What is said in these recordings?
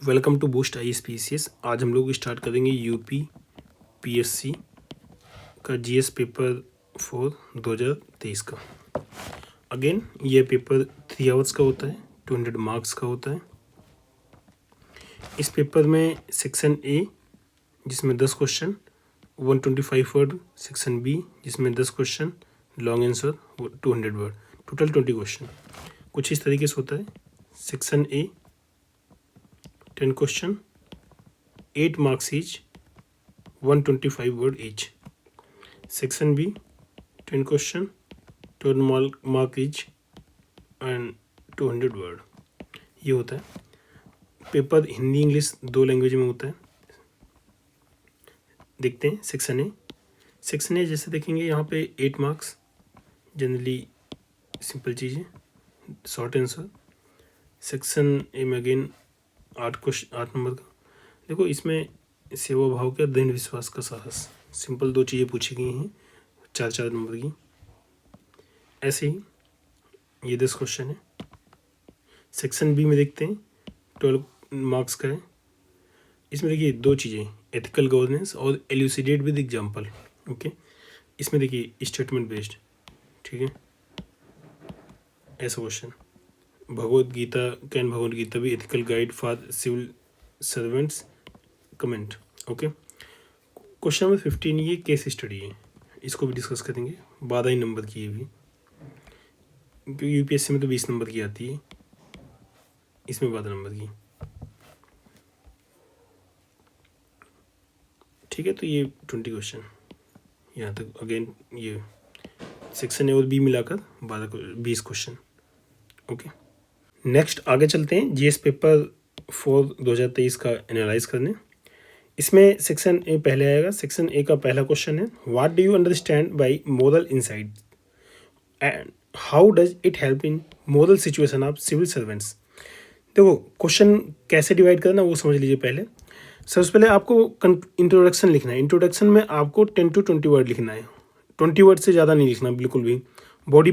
Welcome to boost ISPCS। आज हम लोग स्टार्ट करेंगे यूपी PSC का GS पेपर 4 2023 का। अगेन ये पेपर 3 आवर्स का होता है, 200 मार्क्स का होता है। इस पेपर में सेक्शन ए जिसमें 10 क्वेश्चन 125 वर्ड, सेक्शन बी जिसमें 10 question long answer 200 word, total 20 question कुछ इस तरीके से होता है। Section A 10 question 8 marks each 125 word each. Section B 10 question 12 mark each and 200 word. ये होता है पेपर। हिंदी इंग्लिश 2 लैंग्वेज में होता है। देखते हैं सेक्शन ए जैसे देखेंगे यहाँ पे 8 मार्क्स, जनरली सिंपल चीज़ें, शॉर्ट आंसर। सेक्शन ए में अगेन 8 नंबर का। देखो इसमें सेवा भाव का, दृढ़ विश्वास का साहस, सिंपल 2 चीज़ें पूछी गई हैं 4 नंबर की। ऐसे ही ये 10 क्वेश्चन है। सेक्शन बी में देखते हैं 12 मार्क्स का है। इसमें देखिए 2 चीज़ें, एथिकल गवर्नेंस और एल्यूसिडेट विद एग्जाम्पल। ओके, इसमें देखिए स्टेटमेंट बेस्ड, ठीक है, ऐसा क्वेश्चन। भगवद गीता कैन भगवद गीता भी ethical guide for civil servants comment. Okay, question number 15 ये केस स्टडी है, इसको भी डिस्कस करेंगे। 12 नंबर की ये भी, क्योंकि यूपीएससी में तो 20 नंबर की आती है, इसमें 12 नंबर की। ठीक है, तो ये 20 क्वेश्चन यहाँ तक। अगेन ये सेक्शन ए और बी मिलाकर 20 क्वेश्चन। ओके, नेक्स्ट आगे चलते हैं जीएस पेपर 4 2023 का एनालाइज करने। इसमें सेक्शन ए पहले आएगा। सेक्शन ए का पहला क्वेश्चन है, what do you understand by moral insight and how does it help in moral situation of civil servants. देखो क्वेश्चन कैसे डिवाइड करना वो समझ लीजिए पहले। सबसे पहले आपको इंट्रोडक्शन लिखना है। इंट्रोडक्शन में आपको 10 to 20 वर्ड लिखना है, 20 वर्ड से ज़्यादा नहीं लिखना बिल्कुल भी। बॉडी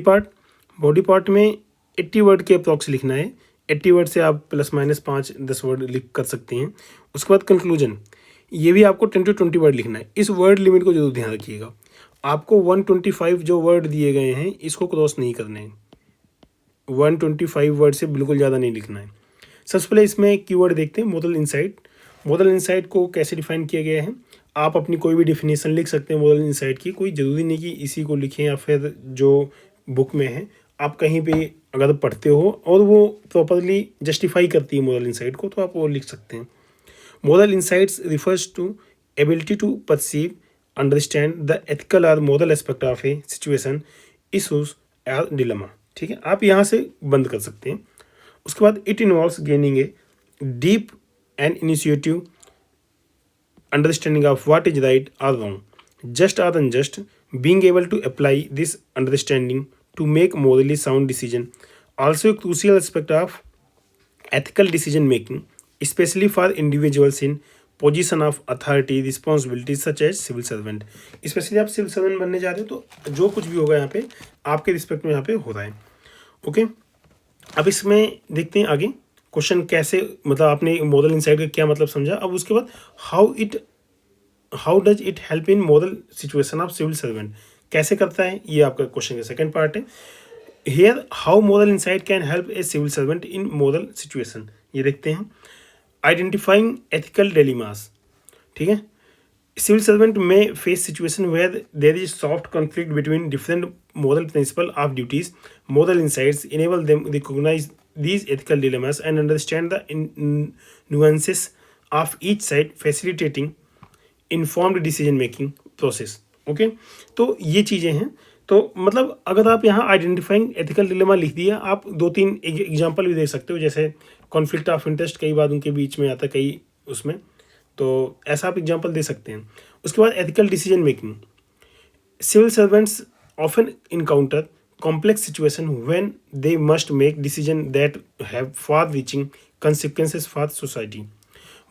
पार्ट में 80 वर्ड के अप्रॉक्स लिखना है। 80 वर्ड से आप ±5-10 वर्ड लिख कर सकते हैं। उसके बाद कंक्लूजन, ये भी आपको 10 to 20 वर्ड लिखना है। इस वर्ड लिमिट को जरूर ध्यान रखिएगा। आपको 125 जो वर्ड दिए गए हैं इसको क्रॉस नहीं करने हैं। 125 वर्ड से बिल्कुल ज़्यादा नहीं लिखना है। सबसे पहले इसमें कीवर्ड देखते हैं, मोरल इनसाइट। मोरल इनसाइट को कैसे डिफाइन किया गया है, आप अपनी कोई भी डिफिनेशन लिख सकते हैं मोरल इनसाइट की। कोई ज़रूरी नहीं कि इसी को लिखें या फिर जो बुक में है। आप कहीं पे अगर पढ़ते हो और वो प्रॉपरली जस्टिफाई करती है मोरल इनसाइट को, तो आप वो लिख सकते हैं। Moral insights refers to ability to perceive, understand the ethical और moral aspect of a situation, issues और डिलेमा। ठीक है, आप यहाँ से बंद कर सकते हैं। उसके बाद it involves gaining a deep and initiative understanding of what is right और रॉन्ग, जस्ट और unjust, being able to apply this understanding to make morally sound decision, also a crucial aspect of ethical decision making, especially for individuals in position of authority responsibilities such as civil servant। Specially आप civil servant बनने जा रहे हो तो जो कुछ भी होगा यहाँ पे आपके रिस्पेक्ट में यहाँ पे हो रहा है। ओके, अब इसमें देखते हैं आगे क्वेश्चन कैसे, मतलब आपने मोरल इनसाइट का क्या मतलब समझा। अब उसके बाद how does it help in moral situation of civil servant, कैसे करता है, ये आपका क्वेश्चन का सेकंड पार्ट है। Here how moral insight can help a civil servant in moral situation, ये देखते हैं। आइडेंटिफाइंग एथिकल डिलेमास, ठीक है, सिविल सर्वेंट में face situation where there is soft conflict between different moral principle of duties. Moral insights enable them recognize these ethical dilemmas and understand the nuances of each side, facilitating informed decision making process. Okay, तो ये चीज़ें हैं। तो मतलब अगर आप यहाँ identifying ethical dilemma लिख दिया, आप 2-3 एग्जाम्पल भी दे सकते हो, जैसे कॉन्फ्लिक्ट ऑफ इंटरेस्ट कई बार उनके बीच में आता है कई उसमें, तो ऐसा आप एग्जाम्पल दे सकते हैं। उसके बाद ethical decision making, civil servants often encounter complex situations when they must make decisions that have far-reaching consequences for society.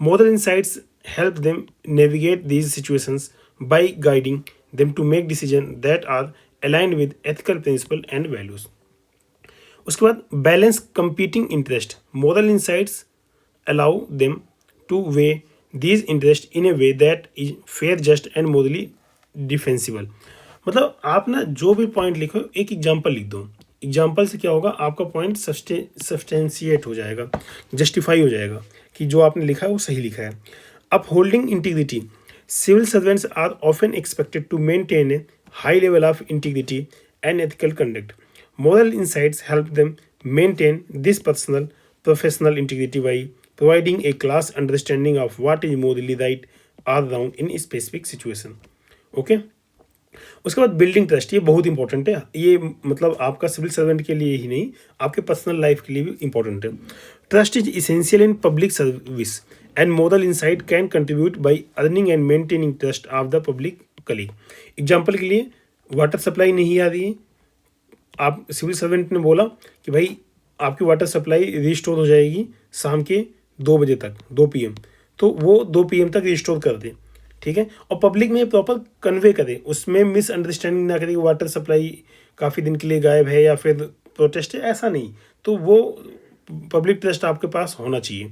Moral insights help them navigate these situations by guiding them to make decisions that are aligned with ethical principles and values. उसके बाद balance competing interest, moral insights allow them to weigh these interests in a way that is fair, just and morally defensible. मतलब आप ना जो भी point लिखो एक example लिख दो. एग्जांपल से क्या होगा, आपका पॉइंट सब्सटेंशिएट हो जाएगा, जस्टिफाई हो जाएगा कि जो आपने लिखा है वो सही लिखा है. Upholding integrity. Civil servants are often expected to maintain a high level of integrity and ethical conduct. Moral insights help them maintain this professional integrity by providing a class understanding of what is morally right or wrong in a specific situation. Okay? उसके बाद building trust, ये बहुत important है. ये मतलब आपका civil servant के लिए ही नहीं, आपके पर्सनल लाइफ के लिए भी इंपॉर्टेंट है. Trust is essential in public service and moral insight can contribute by earning and maintaining trust of the public colleague. Example के लिए वाटर सप्लाई नहीं आ रही है, आप सिविल सर्वेंट ने बोला कि भाई आपकी वाटर सप्लाई रिस्टोर हो जाएगी शाम के 2 बजे तक, 2 PM, तो वो 2 PM तक रिस्टोर कर दे. ठीक है, और पब्लिक में प्रॉपर कन्वे करे, उसमें मिसअंडरस्टैंडिंग ना करे कि वाटर सप्लाई काफ़ी दिन के लिए गायब है या फिर प्रोटेस्ट है, ऐसा नहीं. तो वो पब्लिक ट्रस्ट आपके पास होना चाहिए.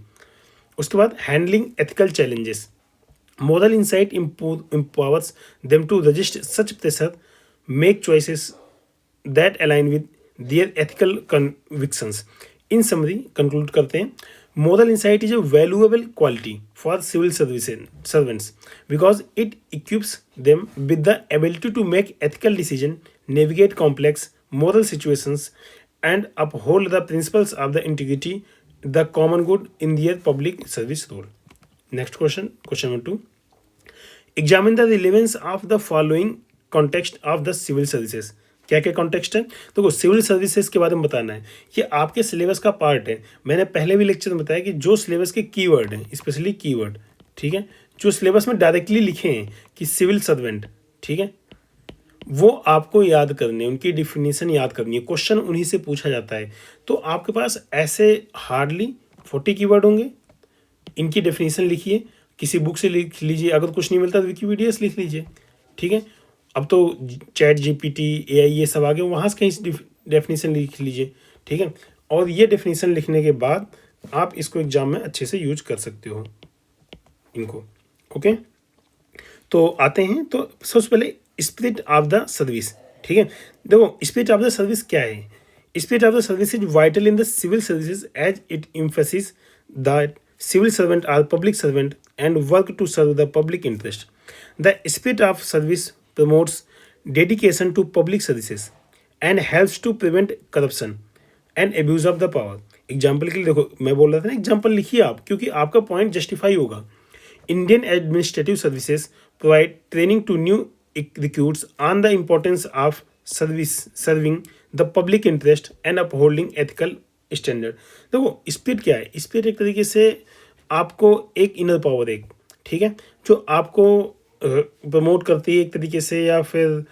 उसके बाद handling ethical challenges. Moral insight empowers them to resist such pressure, make choices that align with their ethical convictions. In summary, conclude करते हैं, moral insight is a valuable quality for civil servants because it equips them with the ability to make ethical decisions, navigate complex moral situations, and uphold the principles of the integrity, the common good in their public service role. Next question, question number 2. Examine the relevance of the following context of the civil services. क्या क्या context है, तो civil services के बारे में बताना है. ये आपके सिलेबस का पार्ट है. मैंने पहले भी लेक्चर में बताया कि जो सिलेबस के कीवर्ड हैं, स्पेशली कीवर्ड, ठीक है, जो सिलेबस में डायरेक्टली लिखे हैं कि सिविल सर्वेंट, ठीक है, वो आपको याद करने, उनकी डिफिनीशन याद करनी है. क्वेश्चन उन्हीं से पूछा जाता है. तो आपके पास ऐसे हार्डली 40 कीवर्ड होंगे. इनकी डेफिनेशन लिखिए, किसी बुक से लिख लीजिए, अगर कुछ नहीं मिलता तो विकिपीडिया से लिख लीजिए. ठीक है, अब तो चैट GPT, AI ये सब आ गए, वहाँ से कहीं डेफिनेशन लिख लीजिए. ठीक है, और ये डेफिनेशन लिखने के बाद आप इसको एग्जाम में अच्छे से यूज कर सकते हो इनको. ओके, तो आते हैं. तो सबसे पहले स्पिरिट ऑफ द सर्विस. ठीक है, देखो स्पिरिट ऑफ द सर्विस क्या है. Spirit of the service is vital in the civil services as it emphasis that civil servants are public servants and work to serve the public interest. The spirit of service promotes dedication to public services and helps to prevent corruption and abuse of the power. Example के लिए देखो, मैं बोल रहा था ना, example लिखिए आप, क्योंकि आपका पॉइंट जस्टिफाई होगा. Indian administrative services provide training to new recruits on the importance of serving the public interest and upholding ethical standard. देखो स्पिरिट क्या है. स्पिरिट एक तरीके से आपको एक इनर पावर, एक, ठीक है, जो आपको प्रमोट करती है एक तरीके से, या फिर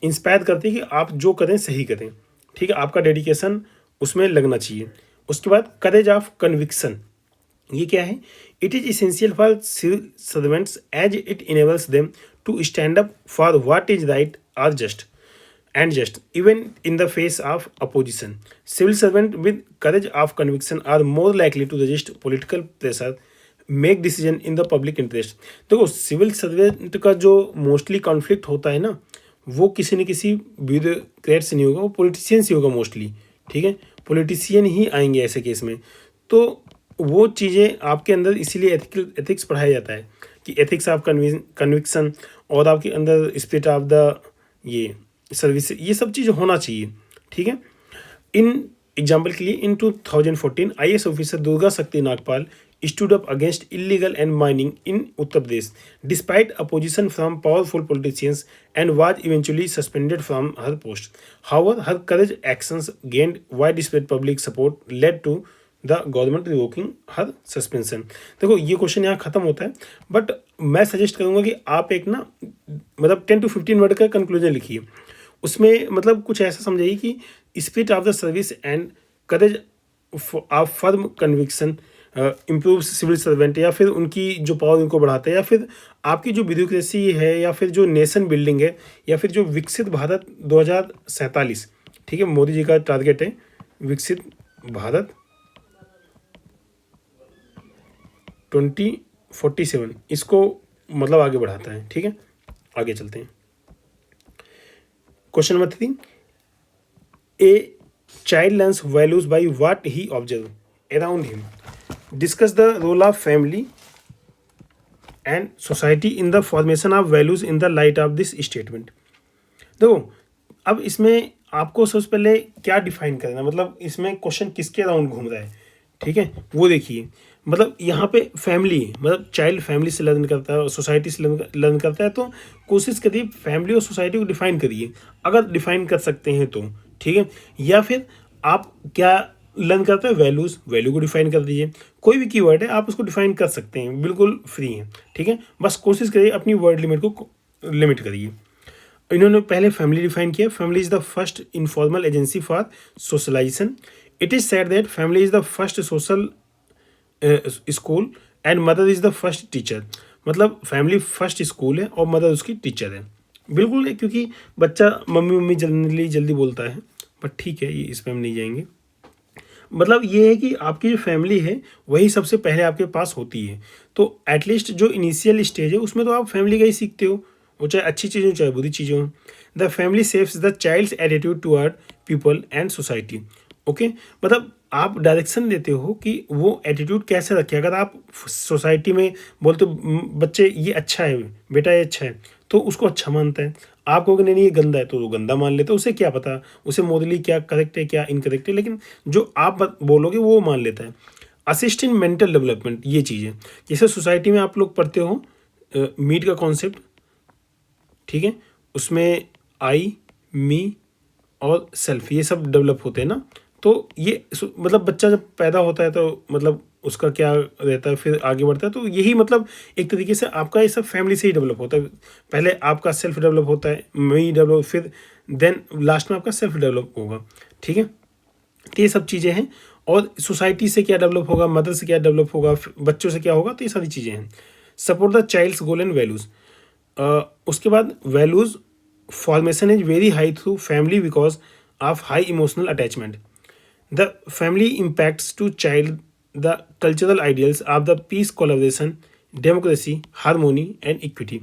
इंस्पायर करती है कि आप जो करें सही करें. ठीक है, आपका डेडिकेशन उसमें लगना चाहिए. उसके बाद करेज ऑफ कन्विक्शन. ये क्या है. It is essential for civil servants as it enables them to stand up for what is right और just and just even in the face of opposition. Civil servants with courage of conviction are more likely to resist political pressure, make decision in the public interest. देखो civil servant का जो mostly conflict होता है ना, वो किसी न किसी ब्यूरोक्रेट से नहीं होगा, वो पॉलिटिशियन से होगा मोस्टली. ठीक है, पॉलिटिशियन ही आएंगे ऐसे केस में. तो वो चीज़ें आपके अंदर इसीलिए एथिक्स पढ़ाया जाता है कि एथिक्स ऑफ कन्विक्शन, और आपके अंदर स्पिरिट ऑफ द ये सर्विस, ये सब चीज़ होना चाहिए. ठीक है, इन एग्जाम्पल के लिए इन 2014 IAS ऑफिसर दुर्गा शक्ति Nagpal stood up against illegal and mining in Uttar Pradesh despite opposition from powerful politicians and was eventually suspended from her post. However, her courage actions gained widespread public support led to the government revoking her suspension. देखो ये question यहाँ खत्म होता है, but मैं suggest करूँगा कि आप एक ना मतलब 10 to 15 वर्ड का कंक्लूजन लिखिए. उसमें मतलब कुछ ऐसा समझाइए कि spirit of the service and courage of firm conviction improve civil servant, या फिर उनकी जो पावर उनको बढ़ाता है, या फिर आपकी जो ब्यूरोक्रेसी है, या फिर जो नेशन बिल्डिंग है, या फिर जो विकसित भारत 2047, ठीक है, मोदी जी का टारगेट है विकसित भारत 2047 इसको मतलब आगे बढ़ाता है। ठीक है, आगे चलते हैं। Question number 3, a child learns values by what he observe around him, discuss the role of family and society in the formation of values in the light of this statement. देखो, अब इसमें आपको सबसे पहले क्या डिफाइन करना है, मतलब इसमें क्वेश्चन किसके अराउंड घूम रहा है। ठीक है, वो देखिए। मतलब यहाँ पे फैमिली, मतलब चाइल्ड फैमिली से लर्न करता है और सोसाइटी से लर्न करता है, तो कोशिश करिए फैमिली और सोसाइटी को डिफाइन करिए, अगर डिफाइन कर सकते हैं तो। ठीक है, या फिर आप क्या लर्न करते हैं, वैल्यूज़, वैल्यू को डिफाइन कर दीजिए। कोई भी कीवर्ड है आप उसको डिफाइन कर सकते हैं, बिल्कुल फ्री है। ठीक है, बस कोशिश करिए अपनी वर्ड लिमिट को लिमिट करिए। इन्होंने पहले फैमिली डिफाइन किया। Family is the first informal agency for socialization. It is said that family is the first social school and mother is the first teacher. मतलब फैमिली फर्स्ट स्कूल है और mother उसकी teacher है। बिल्कुल है, क्योंकि बच्चा मम्मी मम्मी जल्दी बोलता है, बट ठीक है, ये इस पर हम नहीं जाएंगे। मतलब ये है कि आपकी जो फैमिली है वही सबसे पहले आपके पास होती है। तो एटलीस्ट जो इनिशियल स्टेज है उसमें तो आप फैमिली का ही सीखते हो, वो चाहे अच्छी चीज़ हो चाहे बुरी चीज़ हो। The family saves the child's attitude toward people and society. Okay, मतलब आप डायरेक्शन देते हो कि वो एटीट्यूड कैसे रखे। अगर आप सोसाइटी में बोलते हो बच्चे ये अच्छा है, बेटा ये अच्छा है, तो उसको अच्छा मानता है। आप कहोगे नहीं ये गंदा है, तो वो गंदा मान लेता है। उसे क्या पता उसे मोरली क्या करेक्ट है क्या इनकरेक्ट है, लेकिन जो आप बोलोगे वो मान लेता है। असिस्ट इन मेंटल डेवलपमेंट, ये चीज़ है। जैसे सोसाइटी में आप लोग पढ़ते हो मीट का कॉन्सेप्ट, ठीक है, उसमें आई, मी और सेल्फ, ये सब डेवलप होते हैं ना। तो ये मतलब बच्चा जब पैदा होता है तो मतलब उसका क्या रहता है, फिर आगे बढ़ता है। तो यही मतलब एक तरीके से आपका ये सब फैमिली से ही डेवलप होता है। पहले आपका सेल्फ डेवलप होता है, मी डेवलप, फिर देन लास्ट में आपका सेल्फ डेवलप होगा। ठीक है, तो ये सब चीज़ें हैं। और सोसाइटी से क्या डेवलप होगा, मदर से क्या डेवलप होगा, बच्चों से क्या होगा, तो ये सारी चीज़ें हैं। Support the child's goal and values. उसके बाद values formation is very high through family because of high emotional attachment. The family impacts to child the cultural ideals of the peace, collaboration, democracy, harmony, and equity.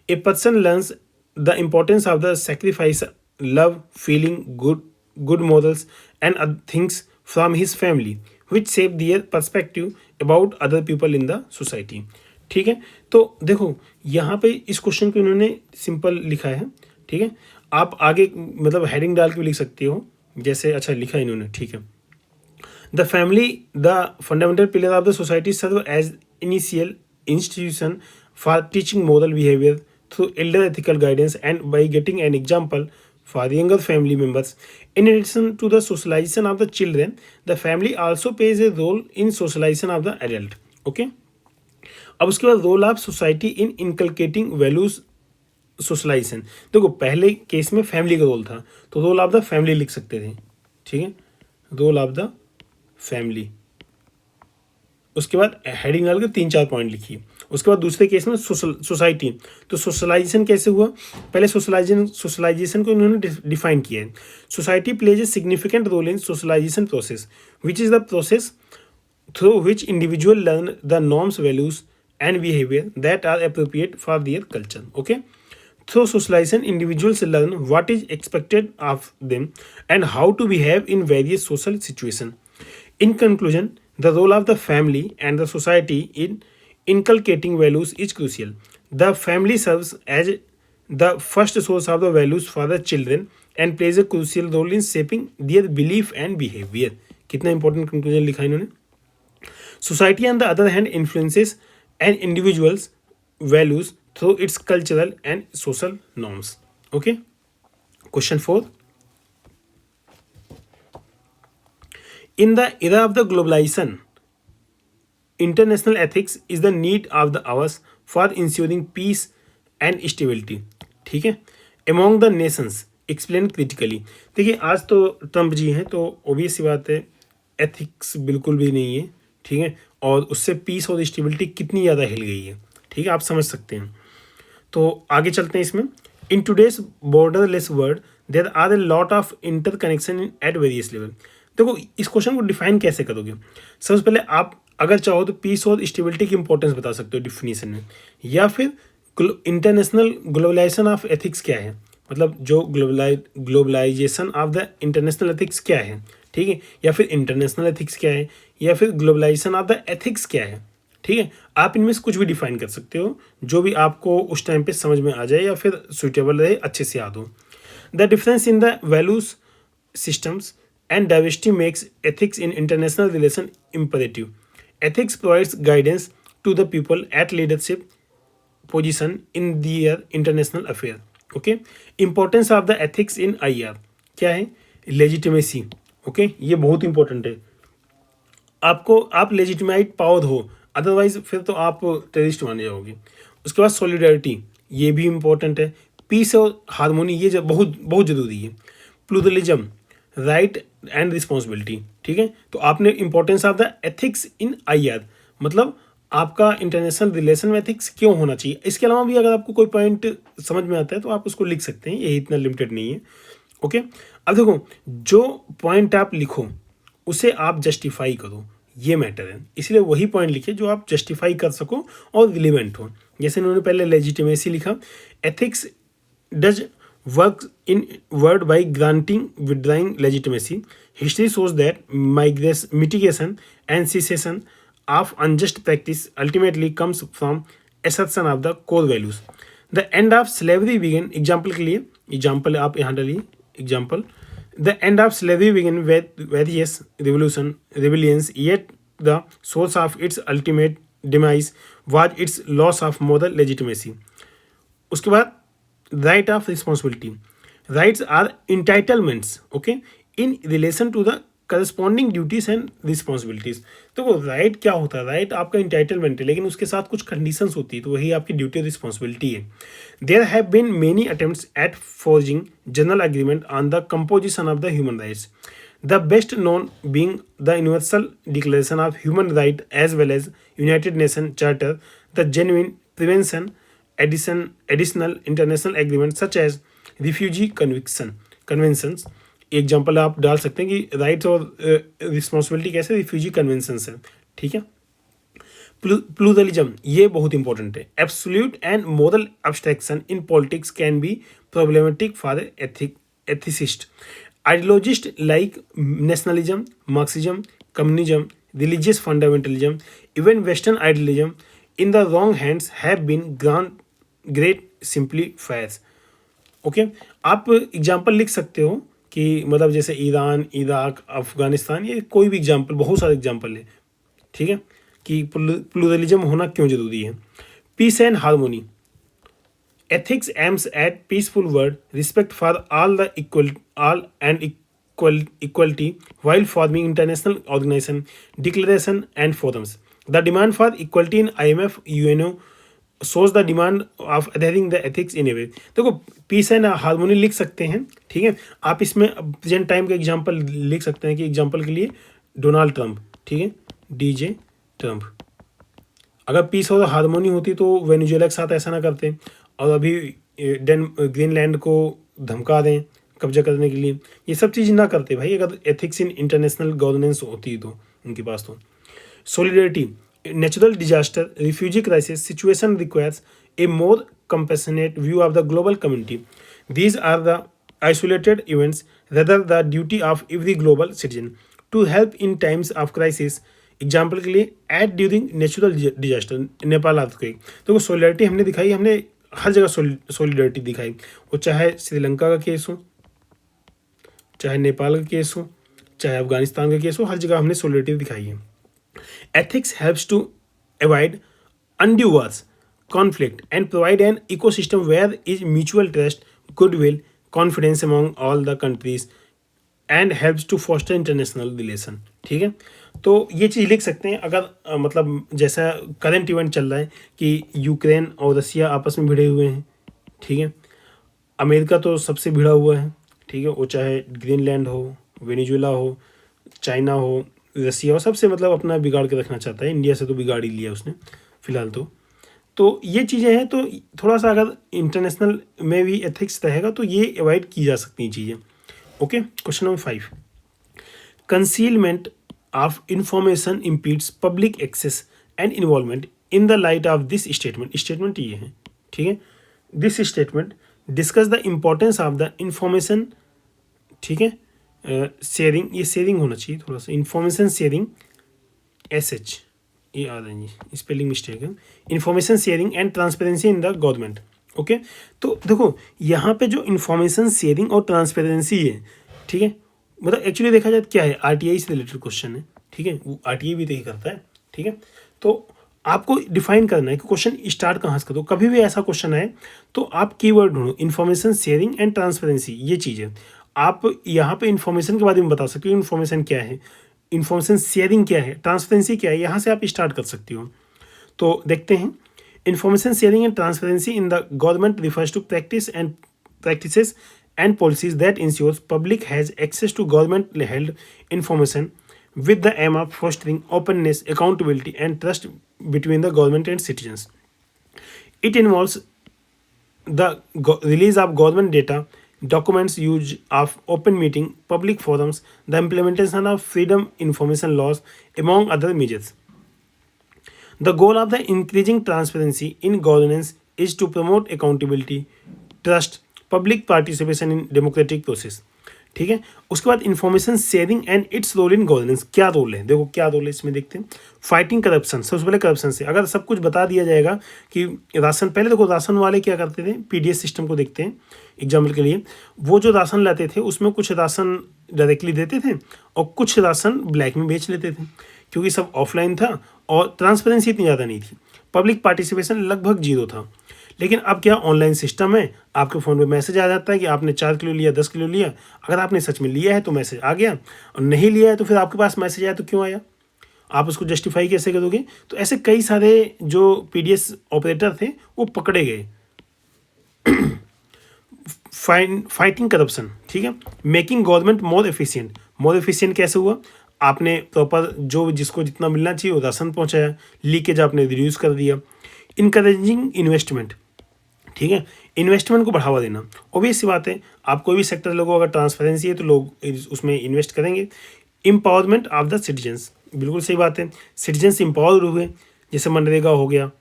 A person learns the importance of the sacrifice, love, feeling good morals, and other things from his family, which shape their perspective about other people in the society. ठीक है, तो देखो यहाँ पे इस question को इन्होंने simple लिखा है। ठीक है, आप आगे मतलब हेडिंग डाल के भी लिख सकते हो, जैसे अच्छा लिखा है इन्होंने। ठीक है, the family the fundamental pillar of the society serve as initial institution for teaching moral behaviour through elder ethical guidance and by getting an example for younger family members. In addition to the socialization of the children, the family also plays a role in socialization of the adult. Okay, अब उसके बाद role of society in inculcating values socialization. देखो पहले case में family का role था, तो role of the family लिख सकते थे। ठीक है, रोल ऑफ द फैमिली, उसके बाद हेडिंग डाल के 3-4 पॉइंट लिखिए। उसके बाद दूसरे केस में सोसाइटी, तो सोशलाइजेशन कैसे हुआ, पहले सोशलाइजेशन को इन्होंने डिफाइन किया है। Society plays a significant role in socialization process which is the process through which individual learn the norms, values and behaviour that are appropriate for their culture. Okay, through socialization, individuals learn what is expected of them and how to behave in various social situations. In conclusion, the role of the family and the society in inculcating values is crucial. The family serves as the first source of the values for the children and plays a crucial role in shaping their belief and behavior. कितना important conclusion लिखा इन्होंने। Society on the other hand influences an individual's values through its cultural and social norms. Okay, question 4. In the era of the globalization, international ethics is the need of the hours for ensuring peace and stability. ठीक है, among the nations explain critically. देखिए आज तो Trump जी हैं, तो obvious सी बात है ethics बिल्कुल भी नहीं है। ठीक है, और उससे पीस और स्टेबिलिटी कितनी ज़्यादा हिल गई है। ठीक है, आप समझ सकते हैं। तो आगे चलते हैं इसमें। In today's borderless world there are a lot of interconnection at various level. देखो इस क्वेश्चन को डिफाइन कैसे करोगे, सबसे पहले आप अगर चाहो तो पीस और स्टेबिलिटी की इंपॉर्टेंस बता सकते हो डिफिनीशन में, या फिर इंटरनेशनल ग्लोबलाइजेशन ऑफ एथिक्स क्या है, मतलब जो globalization of the international ethics क्या है, ठीक है, या फिर इंटरनेशनल एथिक्स क्या है, या फिर ग्लोबलाइजेशन ऑफ द एथिक्स क्या है, ठीक है। आप इनमें से कुछ भी डिफाइन कर सकते हो जो भी आपको उस टाइम पे समझ में आ जाए या फिर सुइटेबल रहे, अच्छे से याद हो। The difference in the values systems and diversity makes ethics in international relation imperative. Ethics provides guidance to the people at leadership position in their international affair. Okay. Importance of the ethics in IR क्या है? Legitimacy. Okay. ये बहुत important है। आप लेजिटिमाइट पावद हो, otherwise फिर तो आप टेररिस्ट माने जाओगे। उसके बाद सॉलिडारिटी, ये भी इंपॉर्टेंट है। पीस और हारमोनी, ये बहुत बहुत ज़रूरी है। प्लूरलिज्म, राइट एंड रिस्पॉन्सिबिलिटी, ठीक है। तो आपने importance of the ethics in IR, मतलब आपका इंटरनेशनल रिलेशन में एथिक्स क्यों होना चाहिए। इसके अलावा भी अगर आपको कोई पॉइंट समझ में आता है तो आप उसको लिख सकते हैं, ये इतना लिमिटेड नहीं है। ओके। अब देखो, जो पॉइंट आप लिखो उसे आप जस्टिफाई करो, ये मैटर है। इसलिए वही पॉइंट लिखे जो आप जस्टिफाई कर सको और रिलेवेंट हो। जैसे उन्होंने पहले लेजिटिमेसी लिखा, ethics does works in word by granting withdrawing legitimacy. History shows that mitigation and cessation of unjust practice ultimately comes from assertion of the core values. The end of slavery began, example के लिए example आप यहाँ डालिए example. The end of slavery began with various rebellions, yet the source of its ultimate demise was its loss of moral legitimacy. उसके बाद right of responsibility. Rights are entitlements, okay, in relation to the corresponding duties and responsibilities. तो वो right क्या होता है? Right आपका entitlement है, लेकिन उसके साथ कुछ कंडीशंस होती है, तो वही आपकी ड्यूटी रिस्पॉन्सिबिलिटी है। There have been many attempts at forging general agreement on the composition of the human rights, the best known being the Universal Declaration of Human Right as well as United Nation charter, the genuine prevention additional international agreements such as refugee conventions. Example आप डाल सकते हैं कि rights और responsibility कैसे refugee conventions है, ठीक है। प्लूरलिज्म, ये बहुत इंपॉर्टेंट है। Absolute and moral abstraction in politics can be problematic for ethicist. Ideologist like nationalism, Marxism, communism, religious fundamentalism, even western idealism in the wrong hands have been great simplifiers. Okay. आप example लिख सकते हो कि मतलब जैसे Iran, Iraq, Afghanistan, ये कोई भी एग्जाम्पल, बहुत सारे एग्जाम्पल है, ठीक है, कि प्लूरलिज्म होना क्यों जरूरी है। Peace and harmony, ethics aims at peaceful world, respect for all and equality while forming international organization, declaration and forums. The demand for equality in IMF, UNO shows the demand of adhering the ethics in a way. देखो, piece and harmony लिख सकते हैं, ठीक है। आप इसमें present time का example लिख सकते हैं कि एग्जांपल के लिए डोनाल्ड ट्रंप, ठीक है, DJ ट्रंप। अगर पीस और हारमोनी होती तो वेनेजुएला के साथ ऐसा ना करते और अभी ग्रीनलैंड को धमका दें कब्जा करने के लिए, ये सब चीज़ ना करते भाई, अगर एथिक्स इन इंटरनेशनल गवर्नेंस होती तो उनके पास तो। Solidarity, natural disaster, refugee crisis situation requires a more compassionate view of the global community. These are the isolated events rather the duty of every global citizen to help in times of crisis. Example के लिए at during natural disaster, Nepal earthquake. तो solidarity हमने दिखाई, हमने हर जगह solidarity दिखाई, वो चाहे श्रीलंका का केस हो, चाहे नेपाल का केस हो, चाहे अफगानिस्तान का केस हो, हर जगह हमने सोलिडारिटी दिखाई है। Ethics helps to avoid undue wars, conflict, and provide an ecosystem where is mutual trust, goodwill, confidence among all the countries, and helps to foster international relation. ठीक है, तो ये चीज़ लिख सकते हैं। अगर मतलब जैसा करंट इवेंट चल रहा है कि यूक्रेन और रसिया आपस में भिड़े हुए हैं, ठीक है, अमेरिका तो सबसे भिड़ा हुआ है, ठीक है, वो चाहे ग्रीनलैंड हो, वेनेजुएला हो, चाइना हो, रसिया हो, सबसे मतलब अपना बिगाड़ के रखना चाहता है। इंडिया से तो बिगाड़ ही लिया उसने फिलहाल तो ये चीज़ें हैं। तो थोड़ा सा अगर इंटरनेशनल में भी एथिक्स रहेगा तो ये अवॉइड की जा सकती हैं चीज़ें। Okay. Question number 5, concealment of information impedes public access and involvement in the light of this statement, statement ये है, ठीक है, this statement discuss the importance of the information, ठीक है, शेयरिंग, ये शेयरिंग होना चाहिए थोड़ा सा, इंफॉर्मेशन शेयरिंग, SH ये आ रहा है, स्पेलिंग मिस्टेक है, information sharing and transparency in the government. Okay, तो देखो यहाँ पे जो इंफॉर्मेशन शेयरिंग और ट्रांसपेरेंसी है, ठीक है, मतलब एक्चुअली देखा जाए क्या है, RTI से रिलेटेड क्वेश्चन है, ठीक है, वो RTI भी तो ही करता है, ठीक है। तो आपको डिफाइन करना है कि क्वेश्चन स्टार्ट कहाँ से करो, कभी भी ऐसा क्वेश्चन आए तो आप कीवर्ड ढूंढो, इंफॉर्मेशन शेयरिंग एंड ट्रांसपेरेंसी, ये चीज़ है। आप यहाँ पे इंफॉर्मेशन के बारे में बता सकते हो, इन्फॉर्मेशन क्या है, इंफॉर्मेशन शेयरिंग क्या है, ट्रांसपेरेंसी क्या है, यहाँ से आप स्टार्ट कर सकती हो। तो देखते हैं, information sharing and transparency in the government refers to practices and policies that ensures public has access to government held information with the aim of fostering openness, accountability and trust between the government and citizens. It involves the release of government data, documents, use of open meeting, public forums, the implementation of freedom information laws, among other measures. The goal of the increasing transparency in governance is to promote accountability, trust, public participation in democratic process. ठीक है, उसके बाद information sharing and its role in governance, क्या role है, देखो क्या role है इसमें, देखते हैं। फाइटिंग करप्शन, सबसे पहले करप्शन से अगर सब कुछ बता दिया जाएगा कि राशन, पहले देखो राशन वाले क्या करते थे, PDS सिस्टम को देखते हैं एग्जाम्पल के लिए, वो जो राशन लाते थे उसमें कुछ राशन डायरेक्टली देते थे और कुछ राशन ब्लैक में बेच लेते थे, क्योंकि सब ऑफलाइन था और ट्रांसपेरेंसी इतनी ज़्यादा नहीं थी, पब्लिक पार्टिसिपेशन लगभग 0 था। लेकिन अब क्या, ऑनलाइन सिस्टम है, आपके फ़ोन पे मैसेज आ जाता है कि आपने 4 किलो लिया, 10 किलो लिया, अगर आपने सच में लिया है तो मैसेज आ गया, और नहीं लिया है तो फिर आपके पास मैसेज आया तो क्यों आया, आप उसको जस्टिफाई कैसे करोगे। तो ऐसे कई सारे जो PDS ऑपरेटर थे वो पकड़े गए। फाइटिंग करप्शन, ठीक है, making government more efficient, more efficient कैसे हुआ, आपने प्रॉपर जो जिसको जितना मिलना चाहिए वो राशन पहुंचाया, लीकेज आपने रिड्यूस कर दिया। इनकरेजिंग इन्वेस्टमेंट, ठीक है, इन्वेस्टमेंट को बढ़ावा देना, ऑब्वियस सी बात है, आप कोई भी सेक्टर लोगों अगर ट्रांसपेरेंसी है तो लोग उसमें इन्वेस्ट करेंगे। एम्पावरमेंट ऑफ द सिटीजन्स, बिल्कुल सही बात है, सिटीजन्स एम्पावर हुए, जैसे मनरेगा हो गया।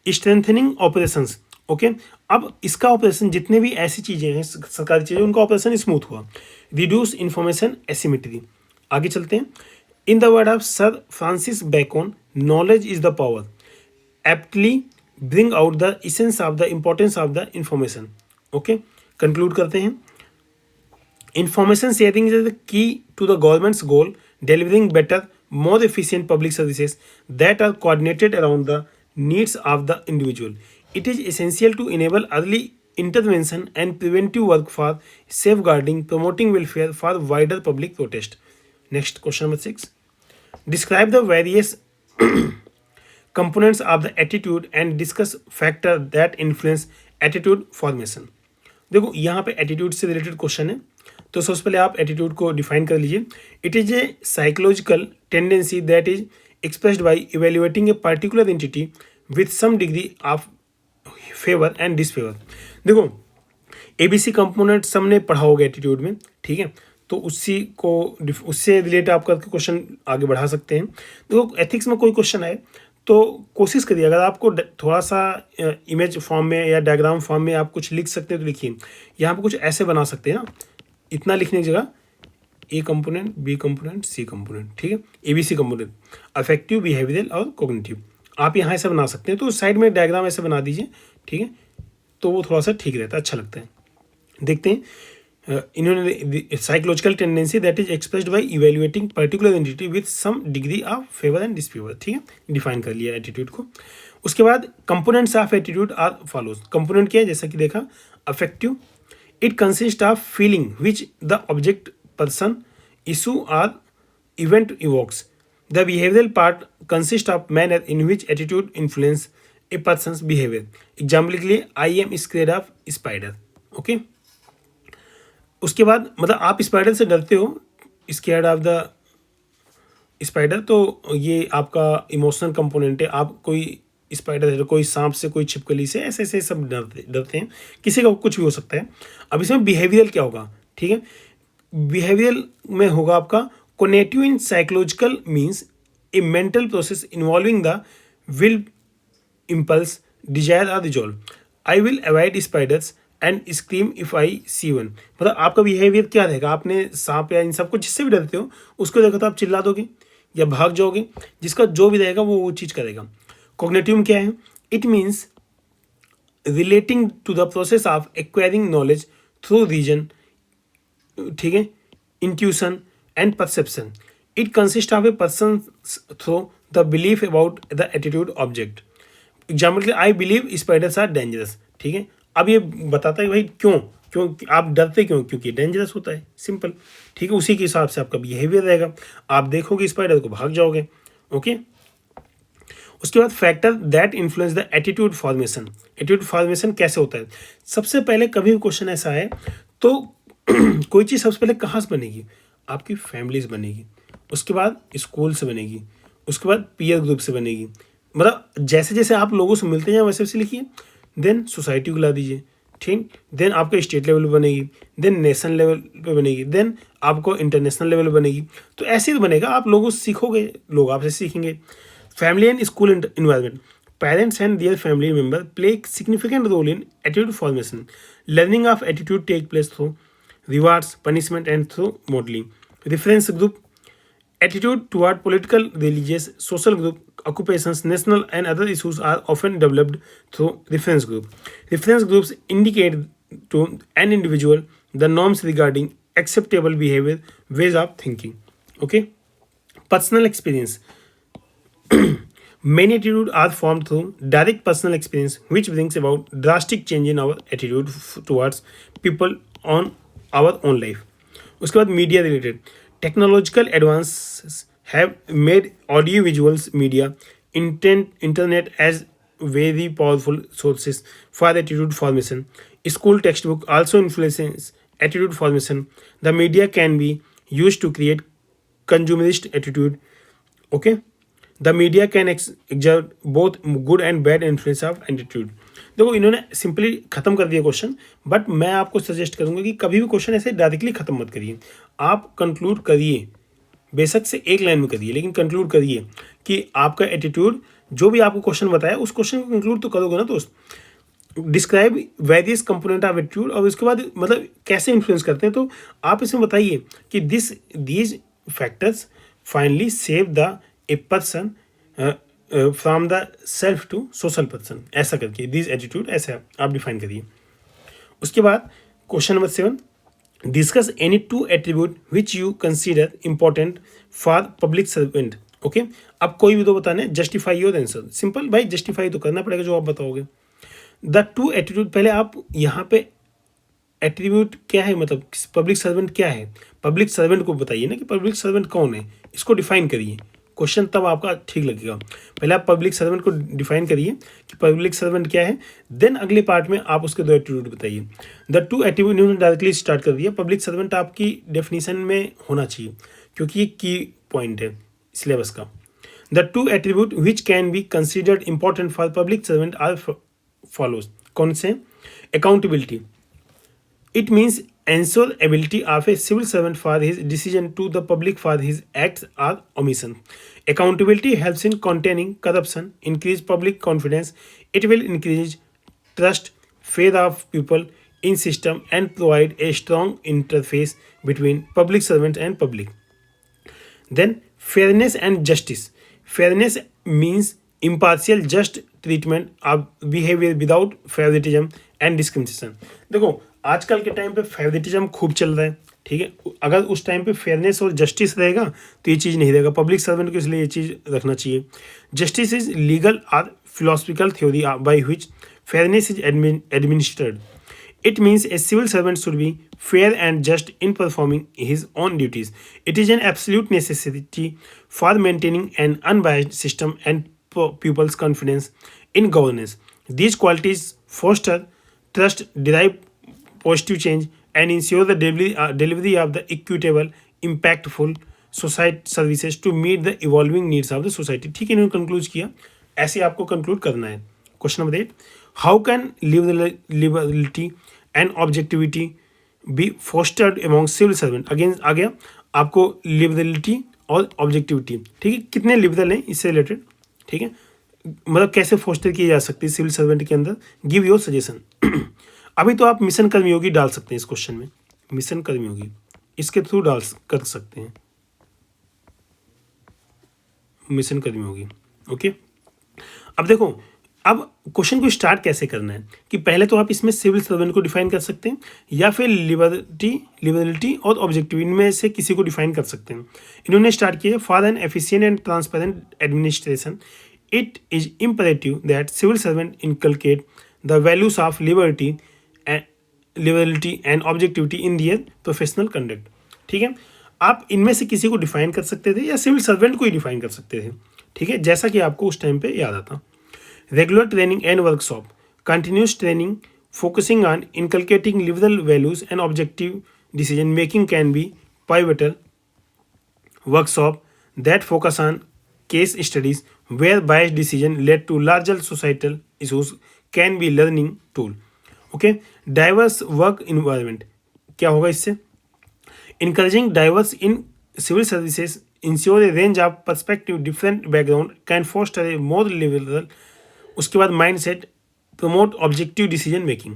स्ट्रेंथनिंग ऑपरेशंस, ओके, अब इसका ऑपरेशन जितने भी ऐसी चीज़ें हैं सरकारी चीज़ें, उनका ऑपरेशन स्मूथ हुआ। रिड्यूस इन्फॉर्मेशन एसिमेट्री, आगे चलते हैं। In the word of Sir Francis Bacon, knowledge is the power, aptly bring out the essence of the importance of the information. Okay, conclude करते हैं। Information sharing is the key to the government's goal, delivering better more efficient public services that are coordinated around the needs of the individual. It is essential to enable early intervention and preventive work for safeguarding, promoting welfare for wider public protest. Next, question number 6. Describe the various components of the attitude and discuss factors that influence attitude formation. देखो यहाँ पे attitude से related question है, तो सबसे पहले आप attitude को डिफाइन कर लीजिए। It is a psychological tendency that is expressed by evaluating a particular entity with some degree of favour and disfavour. देखो ABC कंपोनेंट सबने पढ़ा होगा एटीट्यूड में, ठीक है, तो उससे रिलेट आप करके क्वेश्चन आगे बढ़ा सकते हैं। देखो एथिक्स में कोई क्वेश्चन आए तो कोशिश करिए, अगर आपको थोड़ा सा इमेज फॉर्म में या डायग्राम फॉर्म में आप कुछ लिख सकते हैं तो लिखिए। यहाँ पे कुछ ऐसे बना सकते हैं ना, इतना लिखने की जगह A component, B component, C component, ठीक है, ABC कंपोनेंट, अफेक्टिव, बिहेवियरल और कॉग्निटिव, आप यहाँ ऐसे बना सकते हैं। तो साइड में डायग्राम ऐसे बना दीजिए, ठीक है, तो वो थोड़ा सा ठीक रहता है, अच्छा लगता है। देखते हैं, इन्होंने psychological tendency that is expressed by evaluating particular entity with some degree of favour and disfavour, ठीक है, डिफाइन कर लिया एटीट्यूड को। उसके बाद components of attitude are follows. Component क्या है, जैसा कि देखा, affective, it consist of feeling which the object, person, issue or event evokes. The behavioural part consist of manner in which attitude influence a person's behaviour. Example के लिए, I am scared of spider, okay. उसके बाद मतलब आप spider से डरते हो, scared of the spider, तो ये आपका इमोशनल कंपोनेंट है। आप कोई स्पाइडर है, कोई सांप से, कोई छिपकली से, ऐसे ऐसे सब डरते हैं, किसी का कुछ भी हो सकता है। अब इसमें बिहेवियरल क्या होगा, ठीक है, बिहेवियरल में होगा आपका Cognitive in psychological means a mental process involving the will, impulse, desire or resolve. I will avoid spiders and scream if I see one. मतलब आपका बिहेवियर क्या रहेगा, आपने सांप या इन सबको जिससे भी डरते हो उसको देखो तो आप चिल्ला दोगे या भाग जाओगे. जिसका जो भी रहेगा वो चीज़ करेगा. कॉग्निटिव क्या है? It means relating to the process of acquiring knowledge through reason, ठीक है, intuition and perception. It consist of a person through the belief about the attitude object. Example के I believe spiders are dangerous. ठीक है, अब ये बताता है भाई क्यों क्यों आप डरते क्यों, क्योंकि डेंजरस होता है, सिंपल. ठीक है, उसी के हिसाब से आपका बिहेवियर रहेगा. आप देखोगे स्पाइडर को भाग जाओगे. ओके. उसके बाद factor that influence the attitude formation. Attitude formation कैसे होता है? सबसे पहले कभी भी क्वेश्चन ऐसा है तो कोई चीज़ सबसे पहले कहाँ से बनेगी? आपकी फैमिली से बनेगी, उसके बाद स्कूल से बनेगी, उसके बाद पीयर ग्रुप से बनेगी. मतलब जैसे जैसे आप लोगों से मिलते हैं वैसे वैसे लिखिए. देन सोसाइटी को ला दीजिए, ठीक. देन आपका स्टेट लेवल पे बनेगी, देन नेशनल लेवल पे बनेगी, देन आपको इंटरनेशनल लेवल पे बनेगी. तो ऐसे ही बनेगा, आप लोगों से सीखोगे, लोग आपसे सीखेंगे. Family and school environment. Parents and their family members play a significant role in attitude formation. Learning of attitude take place through rewards, punishment, and through modeling. Reference group. Attitude toward political, religious, social group, occupations, national, and other issues are often developed through reference group. Reference groups indicate to an individual the norms regarding acceptable behavior, ways of thinking. Okay. Personal experience. Many attitudes are formed through direct personal experience, which brings about drastic change in our attitude towards people on our own life. उसके बाद media related. Technological advances have made audio visuals media internet as very powerful sources for attitude formation. School textbook also influences attitude formation. The media can be used to create consumerist attitude. Okay. The media can exert both good and bad influence of attitude. देखो इन्होंने simply खत्म कर दिया question, but मैं आपको suggest करूंगा कि कभी भी क्वेश्चन ऐसे डायरेक्टली खत्म मत करिए. आप कंक्लूड करिए, बेशक से एक लाइन में करिए, लेकिन कंक्लूड करिए कि आपका एटीट्यूड, जो भी आपको क्वेश्चन बताया उस क्वेश्चन को कंक्लूड तो करोगे ना दोस्त. Describe various component of attitude, और उसके बाद मतलब कैसे इन्फ्लुएंस करते हैं, तो आप इसमें बताइए कि these factors finally save the a person from the self to social person. ऐसा करके दिस एटीट्यूड ऐसा आप डिफाइन करिए. उसके बाद question number 7, discuss any two attribute which you consider important for public servant. Okay, अब कोई भी दो बताने, जस्टिफाई योर आंसर. सिंपल भाई, जस्टिफाई तो करना पड़ेगा जो आप बताओगे. द टू एटीट्यूड, पहले आप यहाँ पे एट्रीब्यूट क्या है, मतलब पब्लिक सर्वेंट क्या है, पब्लिक सर्वेंट को बताइए ना कि पब्लिक सर्वेंट कौन है, इसको डिफाइन करिए. क्वेश्चन तब आपका ठीक लगेगा. पहले आप पब्लिक सर्वेंट को डिफाइन करिए कि पब्लिक सर्वेंट क्या है, देन अगले पार्ट में आप उसके दो एट्रीब्यूट बताइए. द टू एट्रीब्यूट इन्होंने डायरेक्टली स्टार्ट कर दिया. पब्लिक सर्वेंट आपकी डेफिनेशन में होना चाहिए क्योंकि ये की पॉइंट है सिलेबस का. The two attribute which can be considered important for public servant are follows. कौन से? Accountability. It means ensure ability of a civil servant for his decision to the public for his acts or omission. Accountability helps in containing corruption, increase public confidence. It will increase trust, faith of people in system, and provide a strong interface between public servants and public. Then fairness and justice. Fairness means impartial, just treatment of behavior without favoritism and discrimination. देखो आजकल के time पे favouritism खूब चल रहा है, ठीक है. अगर उस टाइम पे फेयरनेस और जस्टिस रहेगा तो ये चीज़ नहीं रहेगा. पब्लिक सर्वेंट को इसलिए ये चीज़ रखना चाहिए. जस्टिस इज लीगल और philosophical theory by which fairness is administered. It means a civil servant should be fair and just in performing his own duties. It is an absolute necessity for maintaining an unbiased system and people's confidence in governance. These qualities foster trust, derive positive change, and ensure the delivery of the equitable, impactful society services to meet the evolving needs of the society. ठीक है, इन्होंने conclude किया, ऐसे आपको conclude करना है. Question number 8, how can liberality and objectivity be fostered among civil servant. Again आ गया, आपको लिबरलिटी और ऑब्जेक्टिविटी, ठीक है, कितने लिबरल हैं इससे रिलेटेड, ठीक है, मतलब कैसे फोस्टर की जा सकती है सिविल सर्वेंट के अंदर, गिव योर सजेशन। अभी तो आप मिशन कर्मयोगी डाल सकते हैं इस क्वेश्चन में, मिशन कर्मयोगी इसके थ्रू डाल कर सकते हैं, मिशन कर्मयोगी। ओके, अब देखो, अब क्वेश्चन को स्टार्ट कैसे करना है कि पहले तो आप इसमें सिविल सर्वेंट को डिफाइन कर सकते हैं या फिर लिबरलिटी और ऑब्जेक्टिव, इनमें से किसी को डिफाइन कर सकते हैं। इन्होंने स्टार्ट किया, for an efficient and transparent administration it is imperative that civil servant inculcate the values of liberty and objectivity in their professional conduct. ठीक है, आप इनमें से किसी को डिफाइन कर सकते थे या सिविल सर्वेंट को ही डिफाइन कर सकते थे, ठीक है, जैसा कि आपको उस टाइम पे याद आता। Regular training and workshop, continuous training focusing on inculcating liberal values and objective decision making can be pivotal workshop that focus on case studies where biased decision led to larger societal issues can be learning tool. Okay, diverse work environment, क्या होगा इससे, encouraging diverse in civil services ensure a range of perspective different background can foster a more liberal, उसके बाद mindset, promote objective decision making.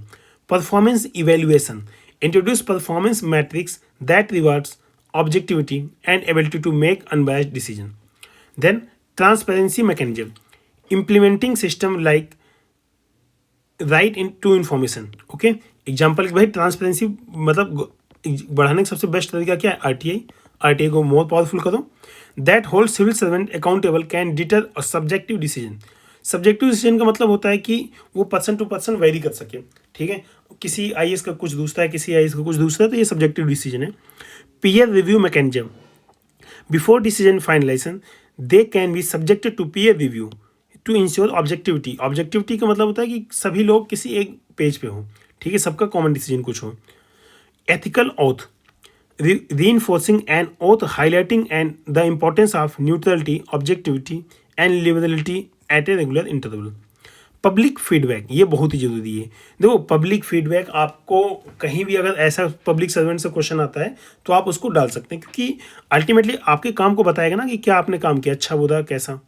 Performance evaluation, introduce performance metrics that rewards objectivity and ability to make unbiased decision. Then transparency mechanism, implementing system like right to information. Okay, example भाई transparency मतलब बढ़ाने का सबसे best तरीका क्या है, RTI को more powerful करो, that hold civil servant accountable can deter a subjective decision. Subjective decision का मतलब होता है कि वो पर्सन टू पर्सन वेरी कर सके, ठीक है, किसी आईएएस का कुछ दूसरा है, किसी आईएएस का कुछ दूसरा है, तो ये सब्जेक्टिव डिसीजन है। Peer review mechanism, before decision finalization they can be subjected to peer review to ensure objectivity. Objectivity का मतलब होता है कि सभी लोग किसी एक पेज पे हों, ठीक है, सबका कॉमन डिसीजन कुछ हो। Ethical oath, reinforcing an oath highlighting and the importance of neutrality, objectivity and liberality at a regular interval. Public feedback, ये बहुत ही ज़रूरी है। देखो, पब्लिक फीडबैक आपको कहीं भी अगर ऐसा पब्लिक सर्वेंट से क्वेश्चन आता है तो आप उसको डाल सकते हैं, क्योंकि अल्टीमेटली आपके काम को बताएगा ना कि क्या आपने काम किया, अच्छा बुरा कैसा।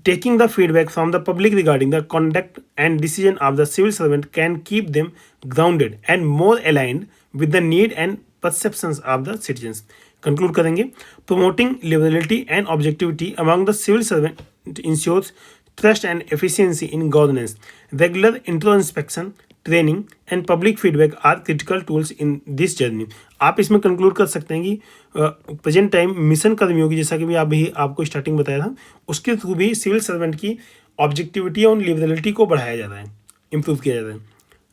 Taking the feedback from the public regarding the conduct and decision of the civil servant can keep them grounded and more aligned with the need and perceptions of the citizens. Conclude करेंगे, promoting liberality and objectivity among the civil servant ensures trust and efficiency in governance. Regular introspection, training and public feedback are critical tools in this journey. आप इसमें conclude कर सकते हैं कि present time mission कर्मयोगी, जैसा कि अभी आपको स्टार्टिंग बताया था, उसके थ्रू भी सिविल सर्वेंट की ऑब्जेक्टिविटी और लिबरलिटी को बढ़ाया जा रहा है, इम्प्रूव किया जा रहा है।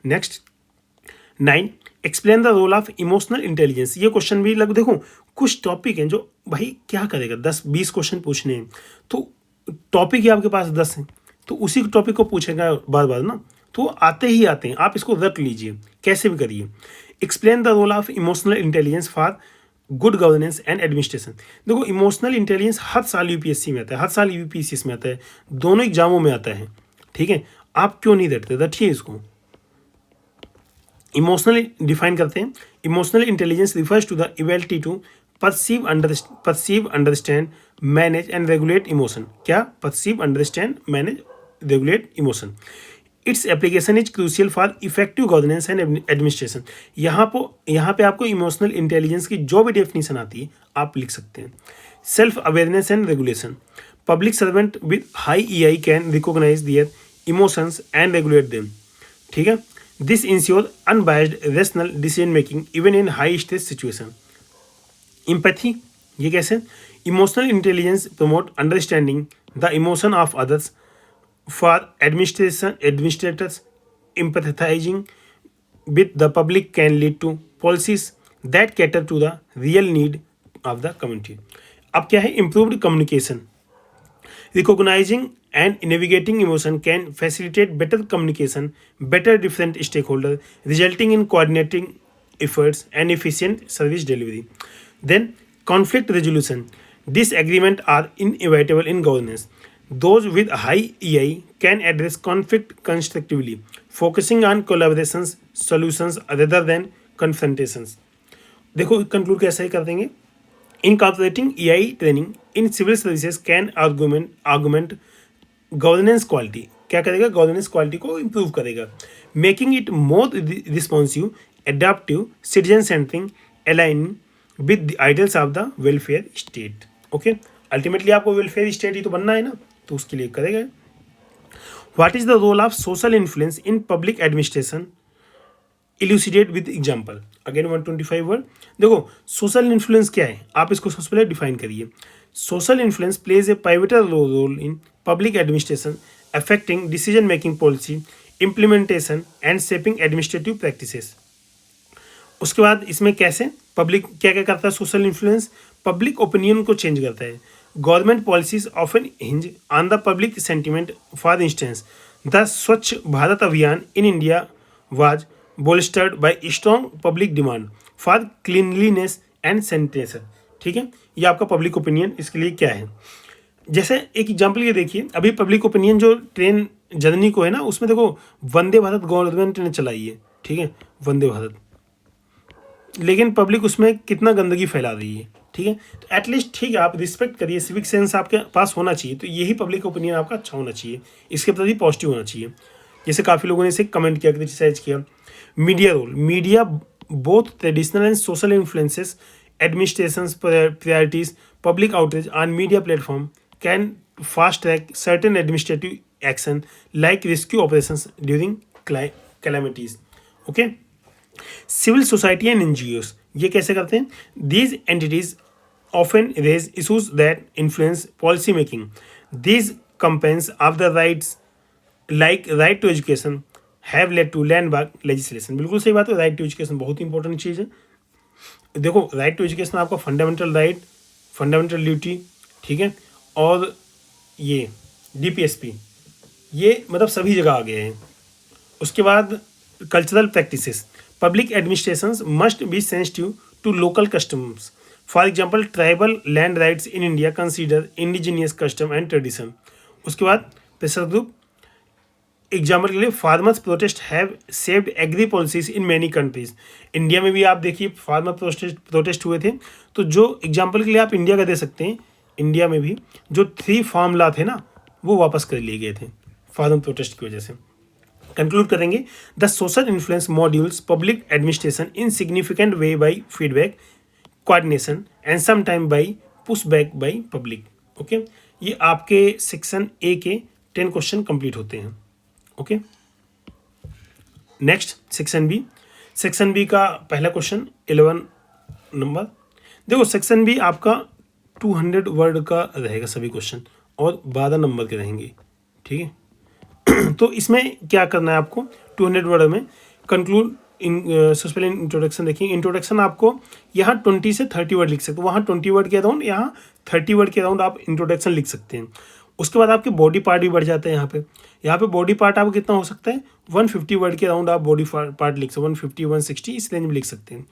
Next 9, explain the role of emotional intelligence. ये क्वेश्चन भी लग, देखो कुछ टॉपिक हैं जो भाई क्या करेगा, 10-20 क्वेश्चन पूछने हैं, तो टॉपिक ही आपके पास 10 हैं, तो उसी टॉपिक को पूछेगा बार बार ना, तो आते ही आते हैं, आप इसको रट लीजिए, कैसे भी करिए। Explain the role of emotional intelligence for good governance and administration. देखो, इमोशनल इंटेलिजेंस हर साल यूपीएससी में आता है, हर साल यूपीएससी में आता है, दोनों एग्जामों में आता है, ठीक है, आप क्यों नहीं रटते, रटिए इसको। इमोशनल डिफाइन करते हैं, emotional intelligence refers to the ability to perceive, understand, manage and regulate emotion. क्या, perceive, understand, manage, regulate emotion. It's application is crucial for effective governance and administration. यहाँ पे आपको इमोशनल इंटेलिजेंस की जो भी definition आती है आप लिख सकते हैं। Self awareness and regulation, public servant with high EI can recognise their emotions and regulate them, ठीक है, this ensure unbiased rational decision making even in high stress situation. Empathy, ये कैसे, emotional intelligence promote understanding the emotion of others for administrators empathizing with the public can lead to policies that cater to the real need of the community. अब क्या है, improved communication, recognizing and navigating emotion can facilitate better communication, better different stakeholders, resulting in coordinating efforts and efficient service delivery. Then conflict resolution, disagreement are inevitable in governance. Those with high EI can address conflict constructively, focusing on collaborations, solutions rather than confrontations. देखो conclude कैसे कर देंगे, incorporating AI training in civil services can argument governance quality, क्या करेगा, governance quality को improve करेगा, making it more responsive, adaptive, citizen centring, align with the ideals of the welfare state. Okay, ultimately आपको welfare state ही तो बनना है ना, तो उसके लिए करेगा। What is the role of social influence in public administration, elucidate with example. Again 125 word. देखो सोशल इन्फ्लुएंस क्या है, आप इसको सबसे पहले डिफाइन करिए। Social influence plays a pivotal role in public administration affecting decision making policy, implementation and shaping administrative practices. उसके बाद इसमें कैसे पब्लिक क्या क्या करता है, सोशल इन्फ्लुएंस पब्लिक ओपिनियन को चेंज करता है। Government policies often hinge on the public sentiment, for instance the Swachh Bharat Abhiyan in India was bolstered by strong public demand for cleanliness and sanitation। ठीक है, ये आपका पब्लिक ओपिनियन इसके लिए क्या है। जैसे एक एग्जांपल ये देखिए, अभी पब्लिक ओपिनियन जो ट्रेन जर्नी को है ना, उसमें देखो वंदे भारत गवर्नमेंट ने चलाई है, ठीक है, वंदे भारत, लेकिन पब्लिक उसमें कितना गंदगी फैला रही है। ठीक है, तो एटलीस्ट ठीक है, आप रिस्पेक्ट करिए, सिविक सेंस आपके पास होना चाहिए, तो यही पब्लिक ओपिनियन आपका अच्छा होना चाहिए, इसके प्रति पॉजिटिव होना चाहिए। जैसे काफ़ी लोगों ने इसे कमेंट किया, क्रिटिसाइज किया। Media role, media both traditional and social influences administration's priorities, public outrage on media platform can fast track certain administrative action like rescue operations during calamities। okay, civil society and NGOs ये कैसे करते हैं, these entities often raise issues that influence policy making। these campaigns of the rights like right to education have led to landmark legislation। बिल्कुल सही बात है, right to education बहुत important चीज़ है। देखो राइट टू एजुकेशन आपका फंडामेंटल राइट, फंडामेंटल ड्यूटी, ठीक है, और ये DPSP, ये मतलब सभी जगह आ गए हैं। उसके बाद cultural practices, public administrations must be sensitive to local customs, for example tribal land rights in India consider indigenous custom and tradition. उसके बाद प्रेशर ग्रुप, एग्जाम्पल के लिए farmers protest have saved agri policies in many countries. India में भी आप देखिए farmer protest हुए थे, तो जो एग्जाम्पल के लिए आप इंडिया का दे सकते हैं, इंडिया में भी जो 3 फार्म लॉ थे ना, वो वापस कर लिए गए थे फार्मर प्रोटेस्ट की वजह से। कंक्लूड करेंगे, the social influence modules public administration in significant way by feedback, coordination and some time by push back by public. Okay, ये आपके सेक्शन ए के 10 क्वेश्चन कंप्लीट होते हैं। Okay, next section B. Section B का पहला question 11 number. देखो section B आपका 200 word का रहेगा सभी क्वेश्चन, और 12 नंबर के रहेंगे, ठीक है। तो इसमें क्या करना है आपको, 200 वर्ड में कंक्लूड सबसे पहले इंट्रोडक्शन देखिए। इंट्रोडक्शन आपको यहाँ 20 से 30 वर्ड लिख सकते हो, वहाँ 20 वर्ड के अराउंड, यहाँ 30 वर्ड के अराउंड आप इंट्रोडक्शन लिख सकते हैं। उसके बाद आपके बॉडी पार्ट भी बढ़ जाते हैं। यहाँ पे बॉडी पार्ट आपको कितना हो सकता है, 150 वर्ड के अराउंड आप बॉडी पार्ट लिख सकते, 150 160 इस रेंज में लिख सकते हैं।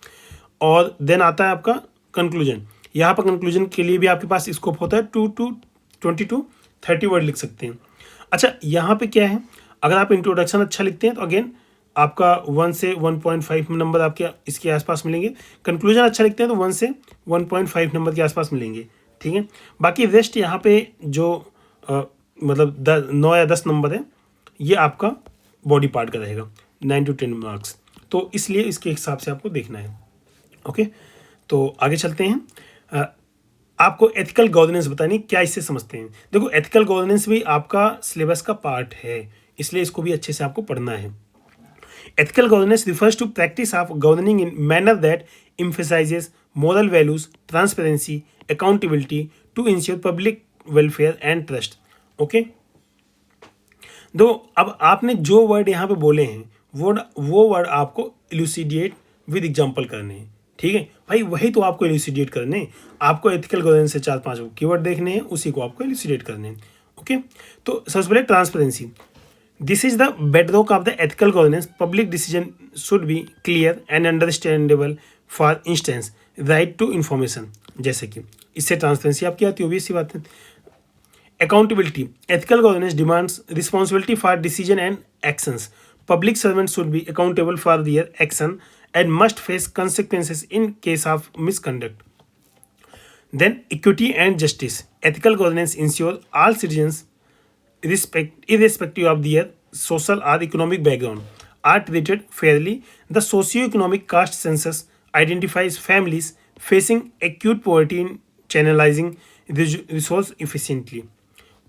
और देन आता है आपका कंक्लूजन। यहाँ पर कंक्लूजन के लिए भी आपके पास स्कोप होता है 20 to 30 वर्ड लिख सकते हैं। अच्छा, यहाँ पे क्या है, अगर आप इंट्रोडक्शन अच्छा लिखते हैं तो अगेन आपका 1 से 1.5 नंबर आपके इसके आसपास मिलेंगे। कंक्लूजन अच्छा लिखते हैं तो 1 से 1.5 नंबर के आसपास मिलेंगे, ठीक है। बाकी रेस्ट यहाँ पे जो मतलब 9 या 10 नंबर है, ये आपका बॉडी पार्ट का रहेगा, 9 to 10 मार्क्स। तो इसलिए इसके हिसाब से आपको देखना है। ओके, तो आगे चलते हैं। आपको एथिकल गवर्नेंस बतानी, क्या इससे समझते हैं। देखो एथिकल गवर्नेंस भी आपका सिलेबस का पार्ट है, इसलिए इसको भी अच्छे से आपको पढ़ना है। Ethical governance refers to practice of governing in manner that emphasizes moral values, transparency, accountability to ensure public welfare and trust। Okay, दो अब आपने जो वर्ड यहाँ पे बोले हैं वो वर्ड आपको इल्यूसिडेट विद एग्जांपल करने हैं, ठीक है भाई, वही तो आपको इल्यूसिडेट करने हैं। आपको एथिकल गवर्नेंस से 4-5 कीवर्ड देखने हैं, उसी को आपको इल्यूसिडेट करने हैं। ओके, तो सबसे पहले transparency, this is the bedrock of the ethical governance. Public decision should be clear and understandable, for instance right to information, जैसे कि इससे ट्रांसपेरेंसी आपकी आती होगी, इसी बात है। Accountability, ethical governance demands responsibility for decision and actions. Public servants should be accountable for their action and must face consequences in case of misconduct. Then equity and justice. Ethical governance ensures all citizens, irrespective of their social or economic background, are treated fairly. The socio-economic caste census identifies families facing acute poverty in channelizing resource efficiently.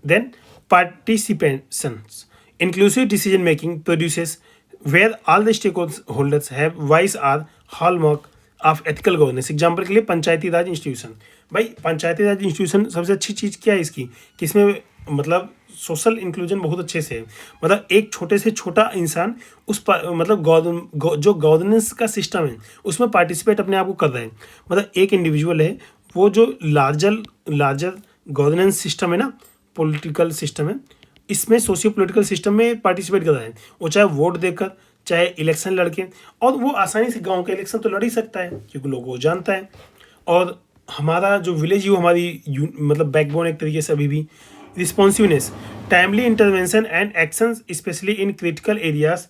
Then participations. Inclusive decision making produces where all the stakeholders have voice are hallmark of ethical governance. Example के लिए पंचायती राज institution. भाई पंचायती राज institution सबसे अच्छी चीज़ क्या है इसकी कि इसमें मतलब सोशल इंक्लूजन बहुत अच्छे से है. मतलब एक छोटे से छोटा इंसान उस मतलब जो गवर्नेंस का सिस्टम है उसमें पार्टिसिपेट अपने आप को कर रहा है. मतलब एक इंडिविजुअल है वो जो लार्जर गवर्नेंस सिस्टम है ना, पॉलिटिकल सिस्टम है, इसमें सोशियो पॉलिटिकल सिस्टम में पार्टिसिपेट कर रहा है. वो चाहे वोट देकर चाहे इलेक्शन लड़के, और वो आसानी से गांव का इलेक्शन तो लड़ ही सकता है क्योंकि लोगों को जानता है. और हमारा जो विलेज यू हमारी मतलब बैकबोन एक तरीके से अभी भी. Responsiveness. Timely intervention and actions specially in critical areas.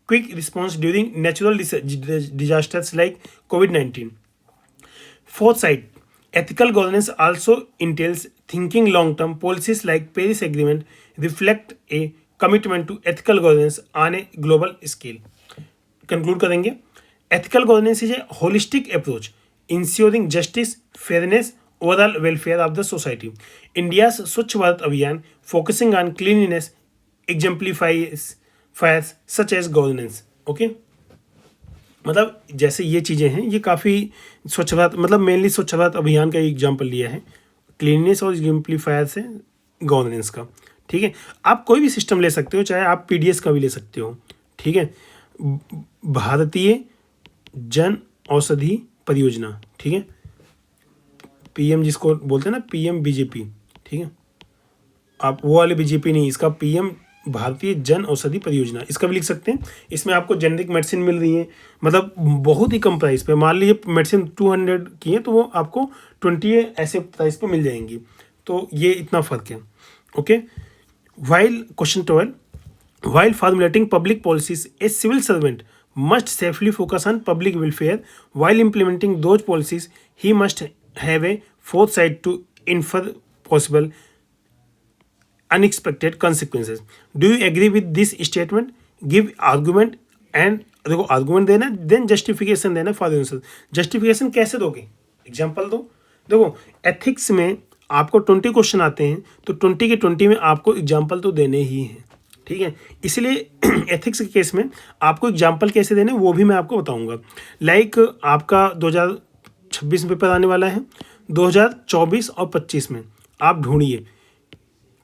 Quick response during natural disasters like covid. Foresight. Ethical governance also entails thinking long-term. Policies like Paris Agreement reflect a commitment to ethical governance on a global scale. Conclude करेंगे. Ethical governance is a holistic approach ensuring justice, fairness, overall welfare of the society. India's Swachh Bharat Abhiyan focusing on cleanliness exemplifies such as governance. Okay. मतलब जैसे ये चीज़ें हैं ये काफ़ी स्वच्छ भारत मतलब मेनली स्वच्छ भारत अभियान का एग्जाम्पल लिया है, क्लीननेस और एग्जाम्पलीफायर से गवर्नेंस का. ठीक है, आप कोई भी सिस्टम ले सकते हो, चाहे आप पीडीएस का भी ले सकते हो. ठीक है, भारतीय जन औषधि परियोजना. ठीक है, पीएम जिसको बोलते हैं ना, पीएम बीजेपी. ठीक है, आप वो वाले बीजेपी नहीं, इसका पीएम भारतीय जन औषधि परियोजना, इसका भी लिख सकते हैं. इसमें आपको जेनरिक मेडिसिन मिल रही है मतलब बहुत ही कम प्राइस पे. मान लीजिए मेडिसिन 200 की है तो वो आपको 20 ऐसे प्राइस पे मिल जाएंगी. तो ये इतना फ़र्क है. Okay. While question 12. While formulating public policies a civil servant must safely focus on public welfare. While implementing those policies he must have a foresight to infer possible unexpected consequences. Do you agree with this statement? Give argument and देखो argument देना then justification देना for answer. Justification कैसे दोगे, example दो. देखो ethics में आपको 20 question आते हैं तो 20 के 20 में आपको एग्जांपल तो देने ही हैं. ठीक है, इसलिए एथिक्स के केस में आपको एग्जांपल कैसे देने वो भी मैं आपको बताऊंगा. लाइक आपका 2026 में पेपर आने वाला है, 2024 और 25 में आप ढूंढिए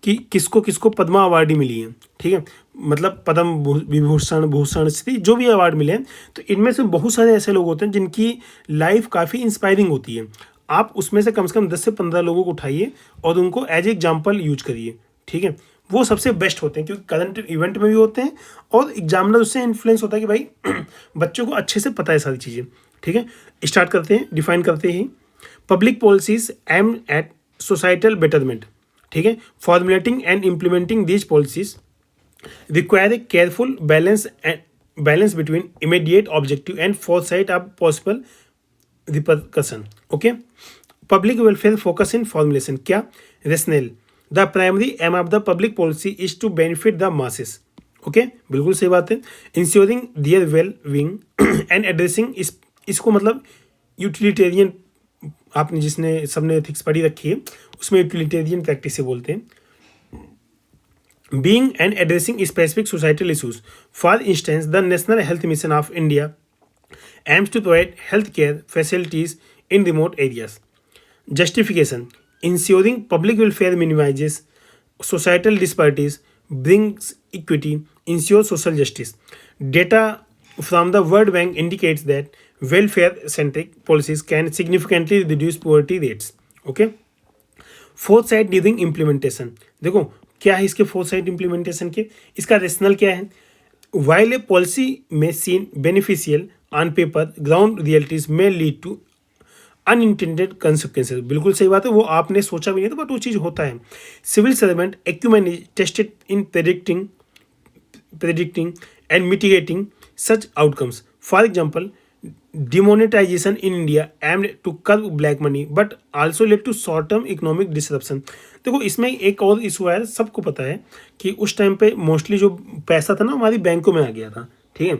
कि किसको किसको पद्मा अवार्ड मिली है. ठीक है, मतलब पद्म विभूषण भूषण श्री जो भी अवार्ड मिले हैं तो इनमें से बहुत सारे ऐसे लोग होते हैं जिनकी लाइफ काफ़ी इंस्पायरिंग होती है. आप उसमें से कम 10 से 15 लोगों को उठाइए और उनको एज एग्जाम्पल यूज करिए. ठीक है, वो सबसे बेस्ट होते हैं क्योंकि करंट इवेंट में भी होते हैं और एग्जामिनर उससे इन्फ्लुएंस होता है कि भाई बच्चों को अच्छे से पता है सारी चीज़ें. ठीक है, स्टार्ट करते हैं, डिफाइन करते हैं. Public policies aim at societal betterment. ठीक है, formulating and implementing these policies require a careful balance between immediate objective and foresight of possible repercussion. Okay. Public welfare focus in formulation. क्या? Rational. The primary aim of the public policy is to benefit the masses. Okay, बिल्कुल सही बात है. Ensuring their well being and addressing इसको मतलब utilitarian, आपने जिसने सबने एथिक्स पढ़ी रखी है उसमें यूटिलिटेरियन प्रैक्टिस से बोलते हैं. Being and addressing specific societal issues. For instance the national health mission of India aims to provide health care facilities in remote areas. Justification. Ensuring public welfare minimizes societal disparities, brings equity, ensures social justice. Data from the World Bank indicates that welfare-centric policies can significantly reduce poverty rates. Okay. Foresight during implementation. देखो क्या है इसके foresight implementation के, इसका rational क्या है. While a policy may seem beneficial on paper, ground realities may lead to unintended consequences. बिल्कुल सही बात है, वो आपने सोचा भी नहीं था बट वो चीज़ होता है. Civil servant acumen is tested in predicting and mitigating such outcomes. For example demonetization in India aimed to curb black money but also led to short term economic disruption। देखो इसमें एक और इशू है, सबको पता है कि उस टाइम पे मोस्टली जो पैसा था ना हमारी बैंकों में आ गया था, ठीक है।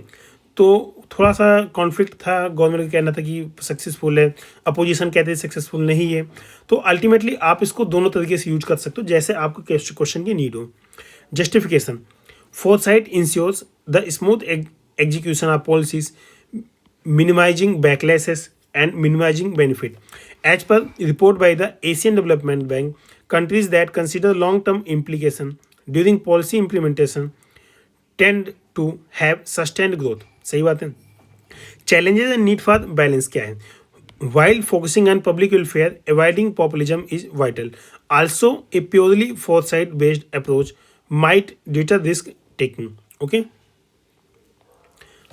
तो थोड़ा सा कॉन्फ्लिक्ट था, गवर्नमेंट का कहना था कि सक्सेसफुल है, अपोजिशन कहते हैं सक्सेसफुल नहीं है। तो अल्टीमेटली आप इसको दोनों तरीके से यूज कर सकते हो जैसे आपको क्वेश्चन की नीड हो। Justification, foresight ensures the smooth execution of policies, minimizing backlashes and minimizing benefit. As per report by the Asian Development Bank, countries that consider long-term implication during policy implementation tend to have sustained growth। सही बात है। Challenges and need for balance क्या है? While focusing on public welfare, avoiding populism is vital. Also, a purely foresight-based approach might deter risk taking। Okay,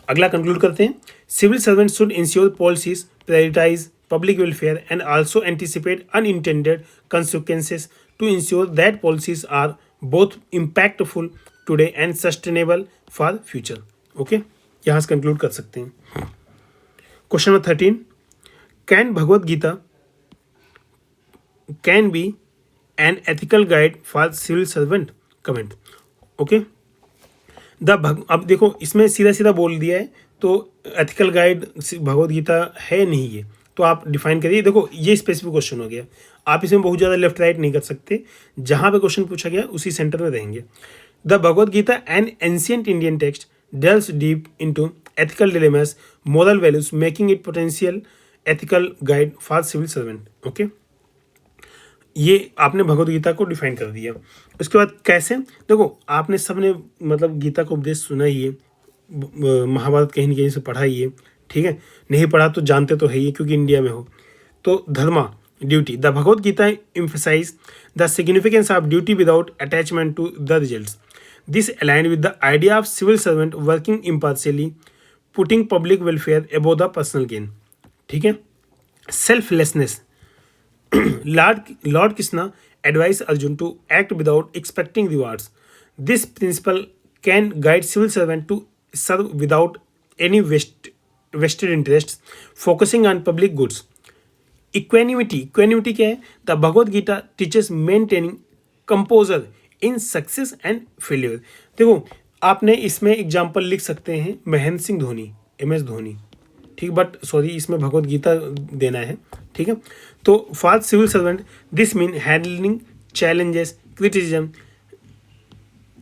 अगला conclude करते हैं। Civil servant should ensure policies prioritize public welfare and also anticipate unintended consequences to ensure that policies are both impactful today and sustainable for future। Okay, यहाँ से conclude कर सकते हैं। Question number 13, can Bhagavad Gita can be an ethical guide for civil servant? Comment. Okay, अब देखो इसमें सीधा सीधा बोल दिया है, तो एथिकल गाइड भगवद गीता है नहीं ये, तो आप डिफाइन करिए। देखो ये स्पेसिफिक क्वेश्चन हो गया, आप इसमें बहुत ज़्यादा लेफ्ट राइट नहीं कर सकते, जहाँ पे क्वेश्चन पूछा गया उसी सेंटर में रहेंगे। The Bhagavad Gita an ancient Indian text delves deep into ethical dilemmas, moral values, making it potential ethical guide for civil servant। Okay, ये आपने भगवद गीता को डिफाइन कर दिया। उसके बाद कैसे, देखो आपने सबने मतलब गीता का उपदेश सुना ही है, महाभारत कहीं ना कहीं से पढ़ा ही है, ठीक है। नहीं पढ़ा तो जानते तो है ही क्योंकि इंडिया में हो। तो dharma, duty, the Bhagavad Gita emphasize the significance of duty without attachment to the results। This aligned with the idea of civil servant working impartially, putting public welfare above the personal gain। ठीक है। Selflessness, Lord Krishna advised Arjun to act without expecting rewards। This principle can guide civil servant to serve without any vested interests, focusing on public goods। Equanimity क्या है? The Bhagavad Gita teaches maintaining composure in success and failure. देखो आपने इसमें example लिख सकते हैं Mahendra Singh Dhoni, MS Dhoni, ठीक, but sorry इसमें भगवद गीता देना है, ठीक है। तो for civil servant this mean handling challenges, criticism,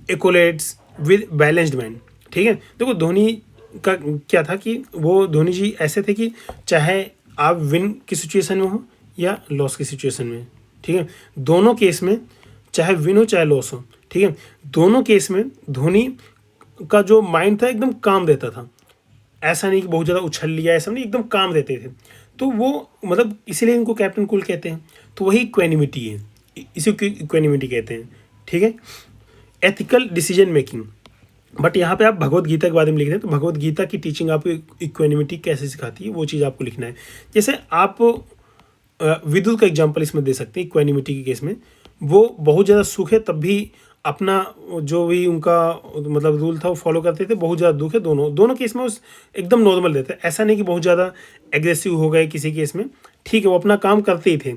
accolades with balanced mind. ठीक है, देखो धोनी का क्या था कि वो धोनी जी ऐसे थे कि चाहे आप विन की सिचुएशन में हो या लॉस की सिचुएशन में, ठीक है, दोनों केस में चाहे विन हो चाहे लॉस हो, ठीक है, दोनों केस में धोनी का जो माइंड था एकदम काम रहता था। ऐसा नहीं कि बहुत ज़्यादा उछल लिया, ऐसा नहीं, एकदम काम रहते थे। तो वो मतलब इसीलिए इनको कैप्टन कूल कहते हैं। तो वही इक्वेनिमिटी है, इसी को इक्वेनिमिटी कहते हैं, ठीक है। एथिकल डिसीजन मेकिंग, बट यहाँ पे आप भगवद गीता के बारे में लिख रहे हैं, तो भगवद गीता की टीचिंग आपको इक्वेनिमिटी कैसे सिखाती है वो चीज़ आपको लिखना है। जैसे आप विद्युत का एग्जाम्पल इसमें दे सकते हैं। इक्वेनिमिटी के केस में वो बहुत ज़्यादा सुख है तब भी अपना जो भी उनका मतलब रूल था वो फॉलो करते थे, बहुत ज़्यादा दुख है दोनों केस में उस एकदम नॉर्मल रहते हैं। ऐसा नहीं कि बहुत ज़्यादा एग्रेसिव हो गए किसी केस में, ठीक है, वो अपना काम करते ही थे।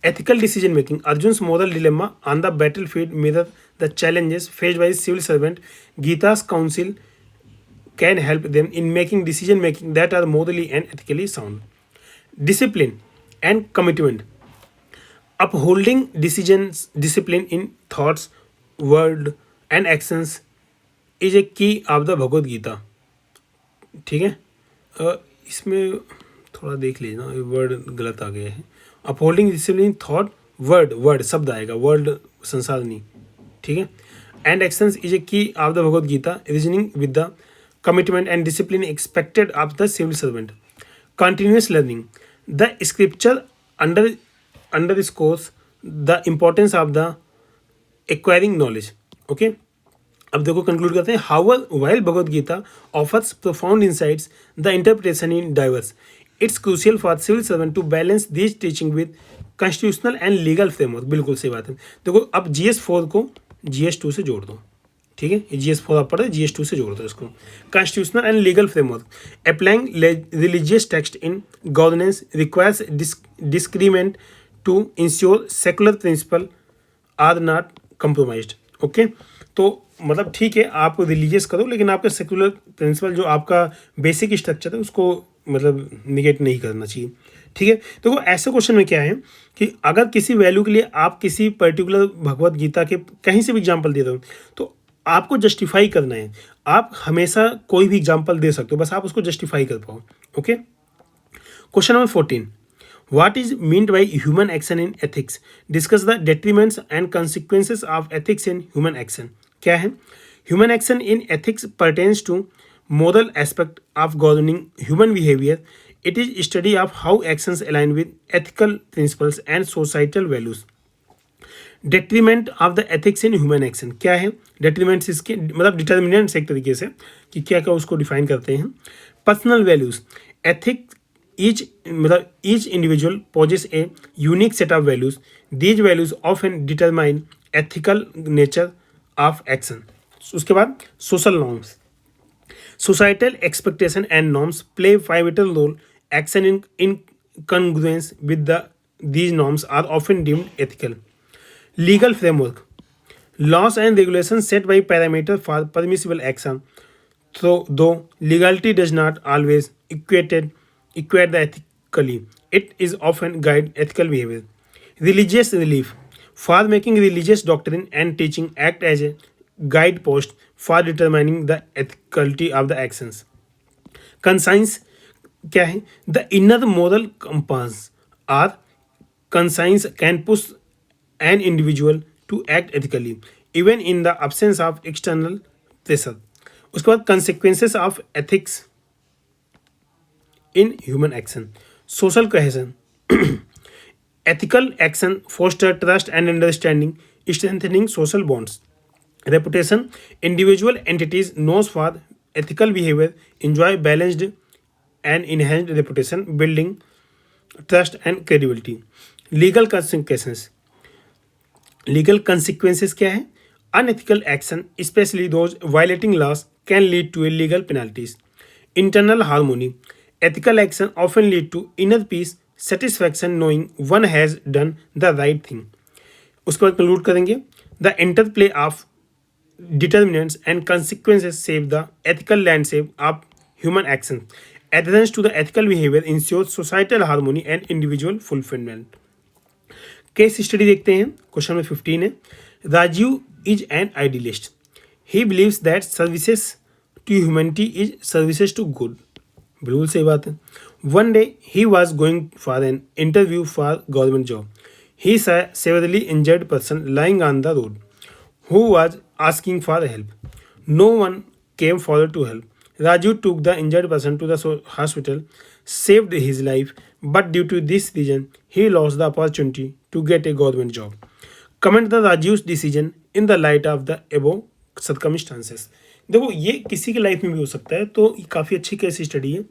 Ethical decision making, Arjun's moral dilemma on the battle field mirror the challenges faced by civil servant. Gita's counsel can help them in making decision making that are morally and ethically sound. Discipline and commitment, upholding discipline in thoughts, word and actions is a key of the Bhagavad Gita. ठीक है, इसमें थोड़ा देख लीजिए ना, ये word गलत आ गया है। अपहोल्डिंग डिसिप्लिन थॉट, वर्ड शब्द आएगा, वर्ड संसार नहीं, ठीक है। And actions is a key of the Bhagavad Gita, reasoning with the commitment and discipline expected of the civil servant. Continuous learning, the scripture underscores the importance of the acquiring knowledge। Okay, अब देखो conclude करते हैं। However, while Bhagavad Gita offers profound insights, the interpretation is diverse। It's crucial for civil servant to balance these teaching with constitutional and legal framework। बिल्कुल सही बात है। देखो अब GS4 को GS2 से जोड़ दो, ठीक है, GS4 आप पढ़े, GS2 से जोड़ दो इसको। Constitutional and legal framework, applying religious text in governance requires discernment to ensure secular principle are not compromised. Okay, तो मतलब ठीक है आप रिलीजियस करो, लेकिन आपका सेकुलर प्रिंसिपल जो आपका बेसिक स्ट्रक्चर है उसको मतलब निगेट नहीं करना चाहिए। ठीक है, तो ऐसे क्वेश्चन में क्या है कि अगर किसी वैल्यू के लिए आप किसी पर्टिकुलर भगवत गीता के कहीं से भी एग्जाम्पल दे रहे हो तो आपको जस्टिफाई करना है। आप हमेशा कोई भी एग्जाम्पल दे सकते हो, बस आप उसको जस्टिफाई कर पाओ। Okay, question number 14, what is meant by human action in ethics? Discuss the detriments and consequences of ethics in human action. क्या है? Human action in ethics pertains to moral aspect of governing human behavior. It is study of how actions align with ethical principles and societal values. Detriment of the ethics in human action, क्या है? डेट्रीमेंट्स इसके मतलब determinants एक तरीके से कि क्या क्या उसको डिफाइन करते हैं। Personal values, ethics each individual possesses a unique set of values. These values often determine ethical nature of action. उसके बाद social norms, societal expectation and norms play pivotal role. Action in congruence with these norms are often deemed ethical. Legal framework, laws and regulations set by parameters for permissible action. Though legality does not always equate the ethically, it is often guide ethical behavior. Religious relief, for making religious doctrine and teaching act as a guidepost for determining the ethicality of the actions. Conscience क्या है? The inner moral compass or conscience can push an individual to act ethically even in the absence of external pressure. उसके बाद consequences of ethics in human action. Social cohesion, ethical action foster trust and understanding, strengthening social bonds. Reputation, individual entities knows for ethical behavior enjoy balanced and enhanced reputation, building trust and credibility. Legal consequences, legal consequences क्या है? Unethical action, especially those violating laws, can lead to illegal penalties. Internal harmony, ethical action often lead to inner peace, satisfaction knowing one has done the right thing. उसके बाद conclude करेंगे, the interplay of determinants and consequences shape the ethical landscape of human action. Adherence to the ethical behavior ensures societal harmony and individual fulfillment. Case study देखते हैं, question number 15 है, Rajiv is an idealist. He believes that services to humanity is services to good. बिल्कुल सही बात है. One day he was going for an interview for government job. He saw a severely injured person lying on the road who was asking for help. No one came forward to help. Raju took the injured person to the hospital, saved his life, but due to this reason, he lost the opportunity to get a government job. Comment the Raju's decision in the light of the above circumstances. देखो ये किसी के life में भी हो सकता है, तो काफ़ी अच्छी केस स्टडी है.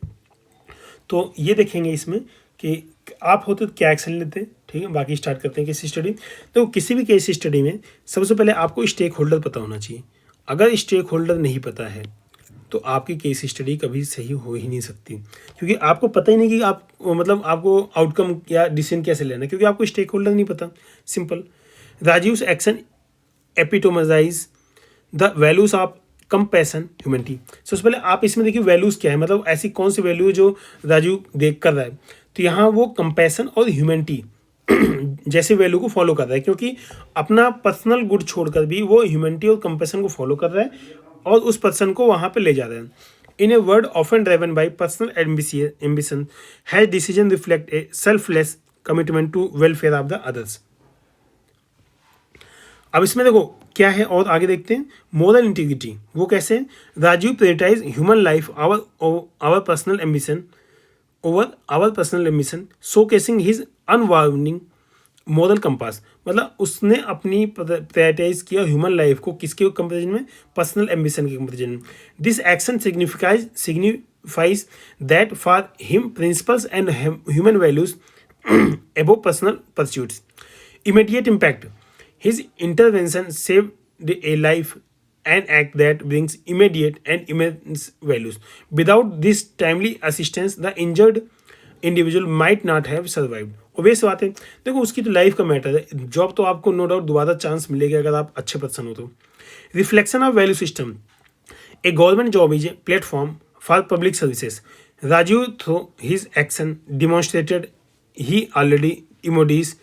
तो ये देखेंगे इसमें कि आप होते तो क्या एक्शन लेते हैं. ठीक है, बाकी स्टार्ट करते हैं केस स्टडी. तो किसी भी केस स्टडी में सबसे पहले आपको स्टेक होल्डर पता होना चाहिए. अगर स्टेक होल्डर नहीं पता है तो आपकी केस स्टडी कभी सही हो ही नहीं सकती, क्योंकि आपको पता ही नहीं कि आप मतलब आपको आउटकम या डिसीजन कैसे लेना है, क्योंकि आपको स्टेक होल्डर नहीं पता. Simple. Rajeev's action epitomize the values of compassion humanity. सबसे पहले आप इसमें देखिए वैल्यूज़ क्या है, मतलब ऐसी कौन सी वैल्यू है जो राजू देख कर रहा है. तो यहाँ वो कंपैशन और ह्यूमैनिटी जैसे वैल्यू को फॉलो कर रहा है, क्योंकि अपना पर्सनल गुड छोड़कर भी वो ह्यूमैनिटी और कंपैशन को फॉलो कर रहा है और उस पर्सन को वहाँ पे ले जा रहे हैं. In a world often driven by personal ambition has decision reflect a selfless commitment to welfare of the others. अब इसमें देखो क्या है और आगे देखते हैं. मोरल इंटीग्रिटी वो कैसे? Rajeev prioritize human life our personal ambition over our personal ambition, showcasing his unwavering moral compass. मतलब उसने अपनी प्रायोरिटाइज किया ह्यूमन लाइफ को किसके कंपेरिजन में? पर्सनल एम्बिशन के कंपेरिजन में. This action signifies that for him principles and human values above personal pursuits. Immediate impact, his intervention saved A life an act that brings immediate and immense values. Without this timely assistance, the injured individual might not have survived. obvious बात है, देखो उसकी तो life का matter है. Job तो आपको no doubt दोबारा चांस मिलेगा अगर आप अच्छे पर्सन हो तो. Reflection of value system. A government job is a platform for public services. Rajiv, through his action, demonstrated he already embodies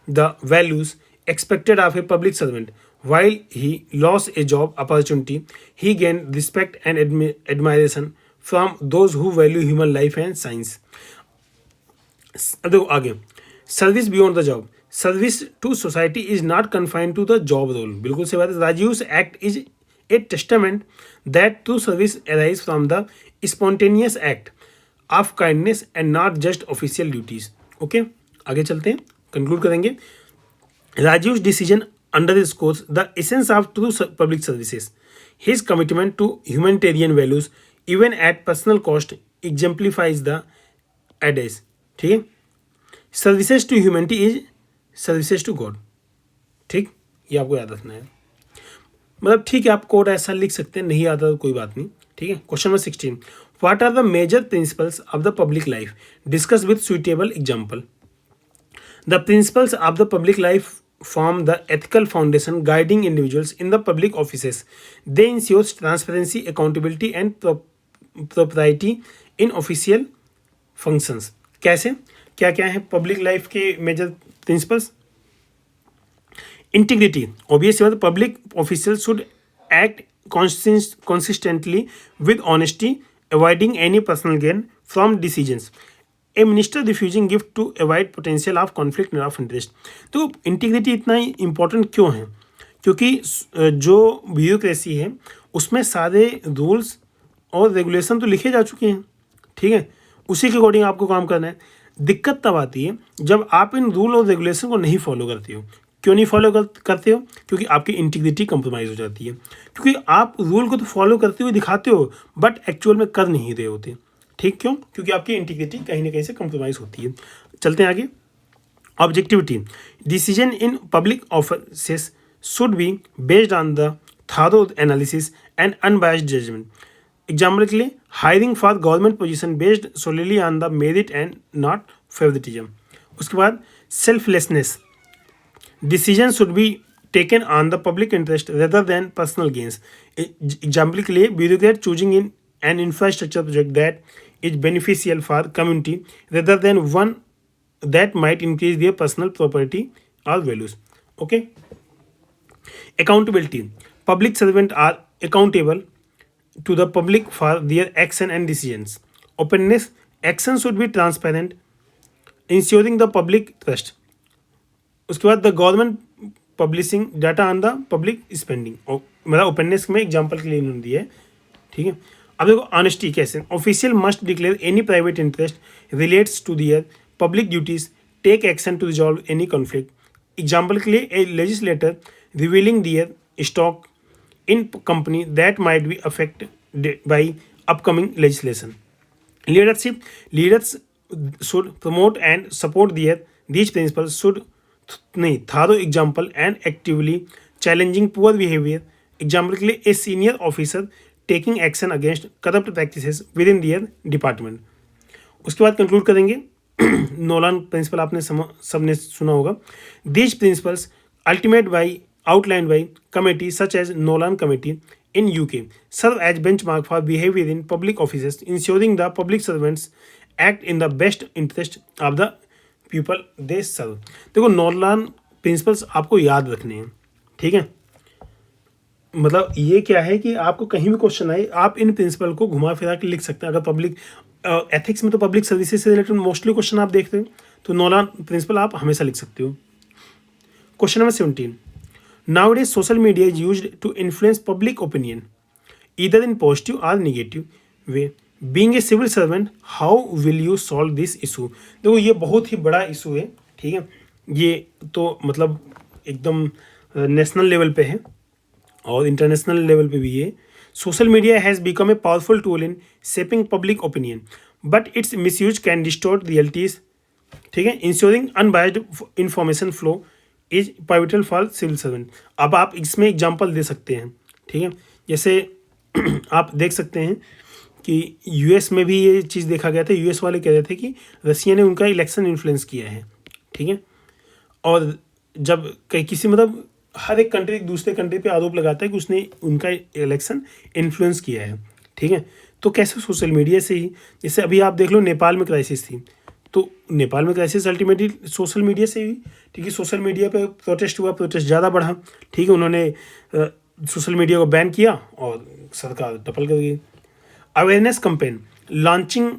the values expected of a public servant. While he lost a job opportunity, he gained respect and admiration from those who value human life and science. देखो आगे, service beyond the job. Service to society is not confined to the job role. बिल्कुल सही बात है. Rajeev's act is a testament that true service arises from the spontaneous act of kindness and not just official duties. Okay, आगे चलते हैं, conclude करेंगे. Rajiv's decision underscores the essence of true public services. His commitment to humanitarian values, even at personal cost, exemplifies the adage. ठीक है, services to humanity is services to God. ठीक, ये आपको याद रखना है. मतलब ठीक है, आप कोड ऐसा लिख सकते हैं, नहीं आता तो कोई बात नहीं. ठीक है. Question number 16. What are the major principles of the public life? Discuss with suitable example. The principles of the public life form the ethical foundation guiding individuals in the public offices. They ensure transparency, accountability and propriety in official functions. कैसे, क्या क्या है public life के major principles? Integrity. Obvious बात, public official should act consistently with honesty, avoiding any personal gain from decisions. A minister refusing gift to avoid potential of conflict of interest. तो integrity इतना ही important क्यों है? क्योंकि जो bureaucracy है उसमें सारे रूल्स और रेगुलेशन तो लिखे जा चुके हैं. ठीक है, उसी के अकॉर्डिंग आपको काम करना है. दिक्कत तब आती है जब आप इन रूल और रेगुलेशन को नहीं फॉलो करते हो. क्यों नहीं फॉलो करते हो? क्योंकि आपकी इंटीग्रिटी कंप्रोमाइज़ हो जाती है. क्योंकि आप रूल को तो फॉलो करते हुए दिखाते हो बट एक्चुअल में कर नहीं रहे होते. ठीक, क्यों? क्योंकि आपकी इंटीग्रिटी कहीं ना कहीं से कंप्रोमाइज़ होती है. चलते हैं आगे. Objectivity. Decision in public offices should be based on the thorough analysis and unbiased judgement. Example के लिए, hiring for government position based solely on the merit and not favouritism. उसके बाद selflessness. Decisions should be taken on the public interest rather than personal gains. Example के लिए, bureaucrat choosing in an infrastructure project that is beneficial for community rather than one that might increase their personal property or values. Okay. Accountability. Public servants are accountable to the public for their action and decisions. Openness. Action should be transparent, ensuring the public trust. उसके बाद the government publishing data on the public spending. मतलब openness में example के लिए इन्होंने दिया है. ठीक है. अब देखो ऑनेस्टी कैसे. Official must declare any private interest relates to their public duties, take action to resolve any conflict. Example के लिए, a legislator revealing their stock in company that might be affected by upcoming legislation. Leadership. Leaders should promote and support their these principles should thorough example and actively challenging poor behaviour. Example के लिए, a senior officer taking action against corrupt practices within their department. उसके बाद conclude करेंगे. Nolan principal आपने सबने सुना होगा. These principles ultimate by outline by committee such as Nolan committee in UK serve as benchmark for behavior in public offices, ensuring the public servants act in the best interest of the people they serve. देखो, नॉर्लान principles आपको याद रखने हैं. ठीक है, मतलब ये क्या है कि आपको कहीं भी क्वेश्चन आए आप इन प्रिंसिपल को घुमा फिरा के लिख सकते हैं. अगर पब्लिक एथिक्स में तो पब्लिक सर्विसेज से रिलेटेड मोस्टली क्वेश्चन आप देखते हो तो नॉर्लान प्रिंसिपल आप हमेशा लिख सकते हो. Question number 17. Nowadays, social media is used to influence public opinion, either in positive or negative way. Being a civil servant, how will you solve this issue? देखो, ये बहुत ही बड़ा इशू है. ठीक है, ये तो मतलब एकदम नेशनल लेवल पे है और इंटरनेशनल लेवल पे भी है. Social media has become a powerful tool in shaping public opinion, but its misuse can distort realities. ठीक है. Ensuring unbiased information flow is pivotal for civil servant. अब आप इसमें एग्जाम्पल दे सकते हैं. ठीक है, जैसे आप देख सकते हैं कि यूएस में भी ये चीज़ देखा गया था। यूएस वाले कह रहे थे कि रसिया ने उनका इलेक्शन इन्फ्लुएंस किया है, ठीक है। और जब कहीं किसी मतलब हर एक कंट्री दूसरे कंट्री पे आरोप लगाता है कि उसने उनका इलेक्शन इन्फ्लुएंस किया है, ठीक है। तो कैसे? सोशल मीडिया से ही। जैसे अभी आप देख लो नेपाल में क्राइसिस थी, तो नेपाल में क्राइसिस अल्टीमेटली सोशल मीडिया से हुई, ठीक है। सोशल मीडिया पे प्रोटेस्ट हुआ, प्रोटेस्ट ज़्यादा बढ़ा, ठीक है। उन्होंने सोशल मीडिया को बैन किया और सरकार टपल कर गई। Awareness campaign launching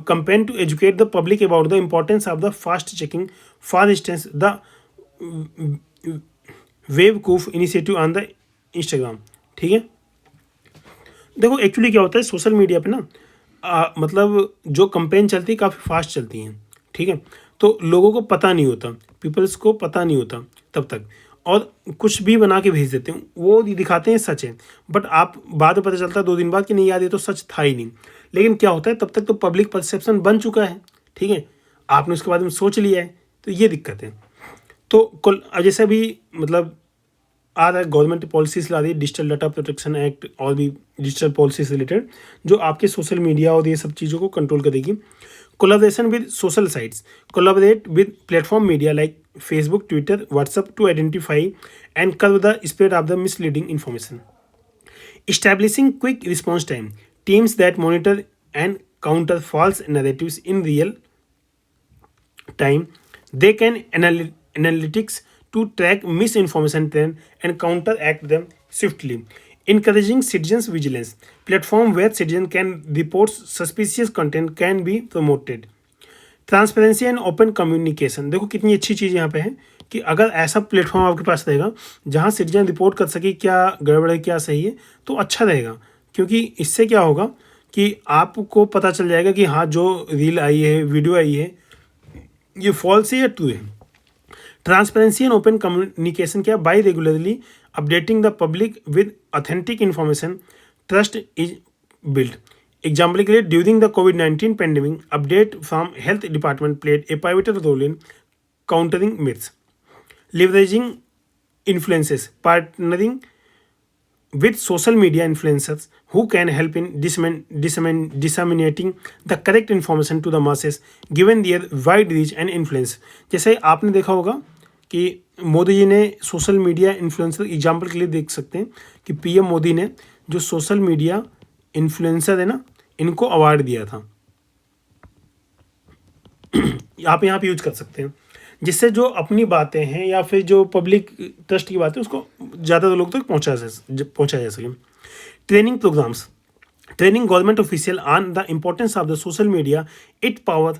campaign to educate the public about the importance of the fast checking. For instance, the वेवकूफ इनिशिएटिव ऑन द इंस्टाग्राम, ठीक है। देखो एक्चुअली क्या होता है सोशल मीडिया पे ना, मतलब जो कंपेन चलती है काफ़ी फास्ट चलती हैं, ठीक है। तो लोगों को पता नहीं होता, पीपल्स को पता नहीं होता तब तक, और कुछ भी बना के भेज देते हैं, वो दिखाते हैं सच है, बट आप बाद में पता चलता है 2 दिन बाद कि नहीं यार ये तो सच था ही नहीं। लेकिन क्या होता है तब तक तो पब्लिक परसेप्शन बन चुका है, ठीक है। आपने उसके बाद में सोच लिया है, तो ये दिक्कत है। तो कुल जैसे भी मतलब आ रहा है, गवर्नमेंट पॉलिसीज ला रही है, डिजिटल डाटा प्रोटेक्शन एक्ट और भी डिजिटल पॉलिसीज रिलेटेड, जो आपके सोशल मीडिया और ये सब चीज़ों को कंट्रोल करेगी। Collaboration with social sites collaborate with platform media like Facebook, Twitter, WhatsApp to identify and curb the spread of the misleading information. Establishing quick response time teams that monitor and counter false narratives in real time. They can analytics to track misinformation trend and counteract them swiftly. Encouraging citizens vigilance platform where citizens can report suspicious content can be promoted. Transparency and open communication, देखो कितनी अच्छी चीज़ यहाँ पे है कि अगर ऐसा platform आपके पास रहेगा जहाँ सिटीजन रिपोर्ट कर सके क्या गड़बड़ है क्या सही है, तो अच्छा रहेगा। क्योंकि इससे क्या होगा कि आपको पता चल जाएगा कि हाँ जो रील आई है, वीडियो आई है, ये फॉल्स है या ट्रू है। ट्रांसपेरेंसी एंड ओपन कम्युनिकेशन क्या? By regularly updating the public with authentic information trust is build. Example के लिए ड्यूरिंग द कोविड-19 pandemic update from health department played a pivotal role in countering myths, leveraging influences, partnering with social media influencers who can help in disseminating the correct information to the masses given their wide reach and influence। जैसे आपने देखा होगा कि मोदी जी ने social media influencer, example के लिए देख सकते हैं कि पीएम मोदी ने जो सोशल मीडिया इन्फ्लुएंसर है ना, इनको अवार्ड दिया था। आप यहाँ पे यूज कर सकते हैं, जिससे जो अपनी बातें हैं या फिर जो पब्लिक ट्रस्ट की बातें उसको ज़्यादा लोग तक पहुँचा जा सके। Training programmes training government official on the importance of the social media it power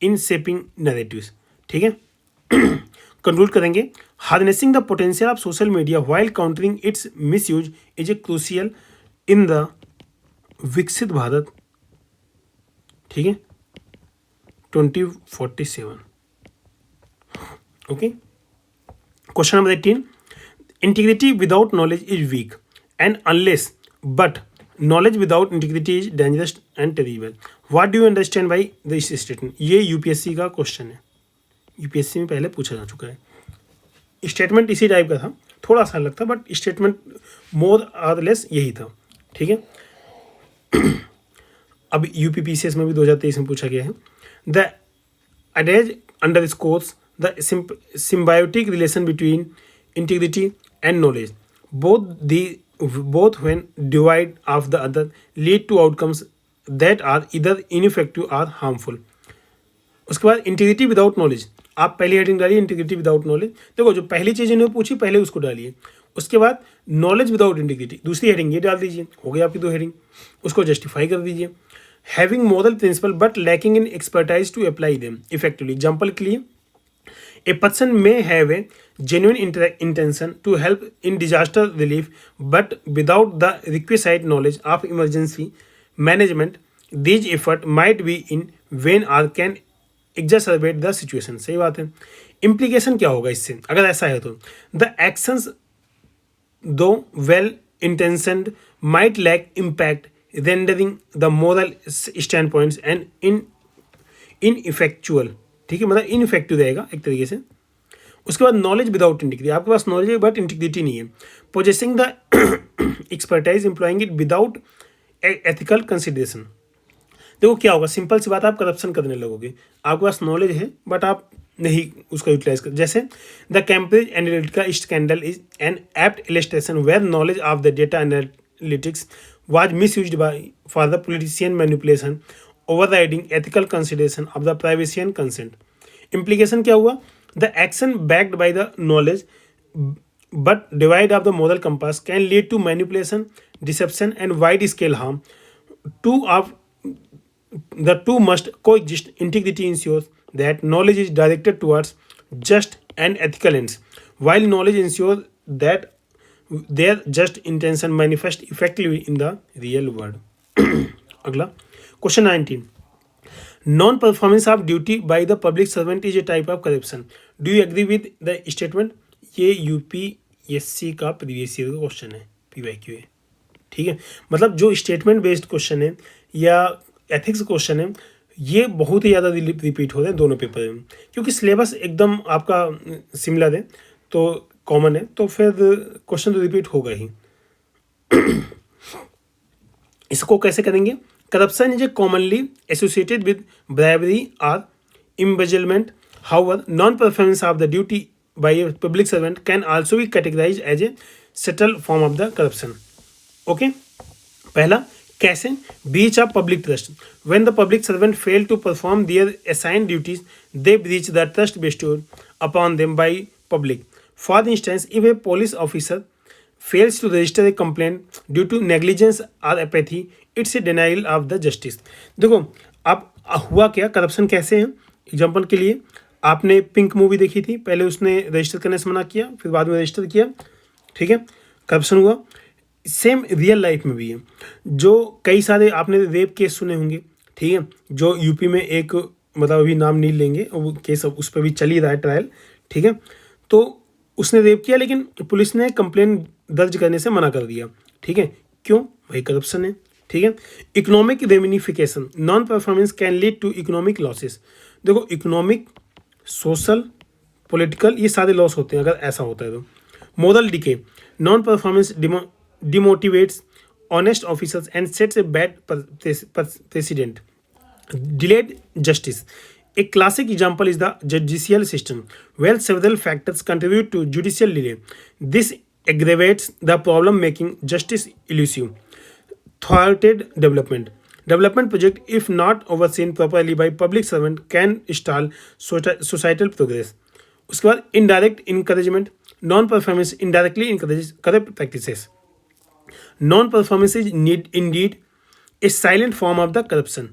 in shaping narratives, ठीक है। कंक्लूड करेंगे, harnessing the potential of social media while countering its misuse is a crucial in the Viksit Bharat, ठीक है, 2047। Okay. Question number 18. Integrity without knowledge is weak and unless, but knowledge without integrity is dangerous and terrible. What do you understand by this statement? ये UPSC का question है, UPSC में पहले पूछा जा चुका है। स्टेटमेंट इसी टाइप का था, थोड़ा सा अलग था, बट स्टेटमेंट मोर और लेस यही था, ठीक है। अब यूपीपीसीएस में भी 2023 में पूछा गया है। The adage underscores the symbiotic relation between integrity and knowledge. Both when devoid of the other lead to outcomes that are either ineffective or harmful. उसके बाद इंटीग्रिटी विदाउट नॉलेज, आप पहली हेडिंग डालिए इंटीग्रिटी विदाउट नॉलेज। देखो जो पहली चीज़ इन्होंने पूछी पहले उसको डालिए, उसके बाद नॉलेज विदाउट इंटीग्रिटी दूसरी हेडिंग ये डाल दीजिए, हो गई आपकी 2 हेडिंग, उसको जस्टिफाई कर दीजिए। Having moral principle but lacking in expertise to apply them effectively. Example के लिए a person may have a genuine intention to help in disaster relief but without the requisite knowledge of emergency management these effort might be in vain or can exacerbate the situation। सही बात है। implication क्या होगा इससे अगर ऐसा है तो? the actions though well intentioned might lack impact rendering the moral standpoints and ineffectual, ठीक है, मतलब इनइफेक्टिव रहेगा एक तरीके से। उसके बाद नॉलेज विदाउट इंटीग्रिटी, आपके पास नॉलेज है बट इंटीग्रिटी नहीं है। Possessing the expertise employing it without ethical consideration. देखो क्या होगा, सिंपल सी बात, आप करप्शन करने लगोगे। आपके पास नॉलेज है बट आप नहीं उसका यूटिलाइज कर, जैसे the Cambridge Analytica scandal is an apt illustration where knowledge of the data analytics was misused by for the politician manipulation, overriding ethical consideration of the privacy and consent. Implication क्या हुआ? The action backed by the knowledge but devoid of the moral compass can lead to manipulation, deception, and wide-scale harm. The two must coexist. Integrity ensures that knowledge is directed towards just and ethical ends, while knowledge ensures that their just intention manifest effectively in the real world. अगला question 19, non performance of duty by the public servant is a type of corruption, do you agree with the statement? ये UPSC का previous year का question है, PYQ है, ठीक है। मतलब जो स्टेटमेंट बेस्ड क्वेश्चन है या एथिक्स क्वेश्चन है, ये बहुत ही ज़्यादा रिपीट होते हैं दोनों पेपर में, क्योंकि सिलेबस एकदम आपका सिमिलर है तो कॉमन है, तो फिर क्वेश्चन तो रिपीट होगा ही। इसको कैसे करेंगे? Corruption is a commonly associated with bribery और embezzlement. However, non-performance of the duty by a public servant can also be categorized as a subtle form of the corruption. Okay? पहला, कैसे? Breach of public trust. When the public servant fail to perform their assigned duties, they breach the trust bestowed upon them by public. For instance, if a police officer fails to register a complaint due to negligence or apathy, it's a denial of the justice. देखो अब हुआ क्या, corruption कैसे है? Example के लिए आपने pink movie देखी थी, पहले उसने रजिस्टर करने से मना किया, फिर बाद में रजिस्टर किया, ठीक है, करप्शन हुआ। सेम रियल लाइफ में भी है। जो कई सारे आपने रेप केस सुने होंगे, ठीक है, जो यूपी में एक मतलब अभी नाम नहीं लेंगे, वो केस उस पर भी चल ही रहा है ट्रायल, ठीक है। तो उसने रेप किया लेकिन पुलिस ने कंप्लेन दर्ज करने से मना कर दिया, ठीक है, क्यों? वही करप्शन है, ठीक है। Economic ramification, non performance can lead to economic losses. देखो इकोनॉमिक, सोशल, पॉलिटिकल, ये सारे लॉस होते हैं अगर ऐसा होता है तो। Moral decay, non performance demotivates honest officers and sets a bad precedent. Delayed justice, a classic example is the judicial system, where several factors contribute to judicial delay. This aggravates the problem, making justice elusive. Thwarted development. Development project, if not overseen properly by public servant, can stall societal progress. उसके बाद indirect encouragement. Non-performance indirectly encourages corrupt practices. Non-performance is indeed a silent form of the corruption.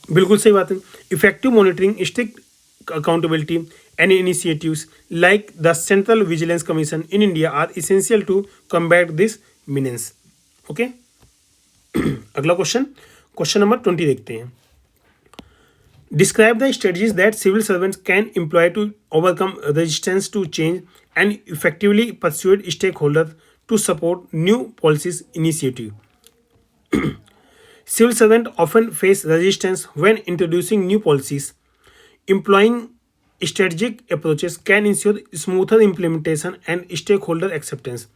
बिल्कुल सही बात है। Effective monitoring, strict accountability and initiatives like the central vigilance commission in India are essential to combat this menace. Okay, अगला question, question number 20 देखते हैं। Describe the strategies that civil servants can employ to overcome resistance to change and effectively persuade stakeholder to support new policies initiative. Civil servants often face resistance when introducing new policies. Employing strategic approaches can ensure smoother implementation and stakeholder acceptance.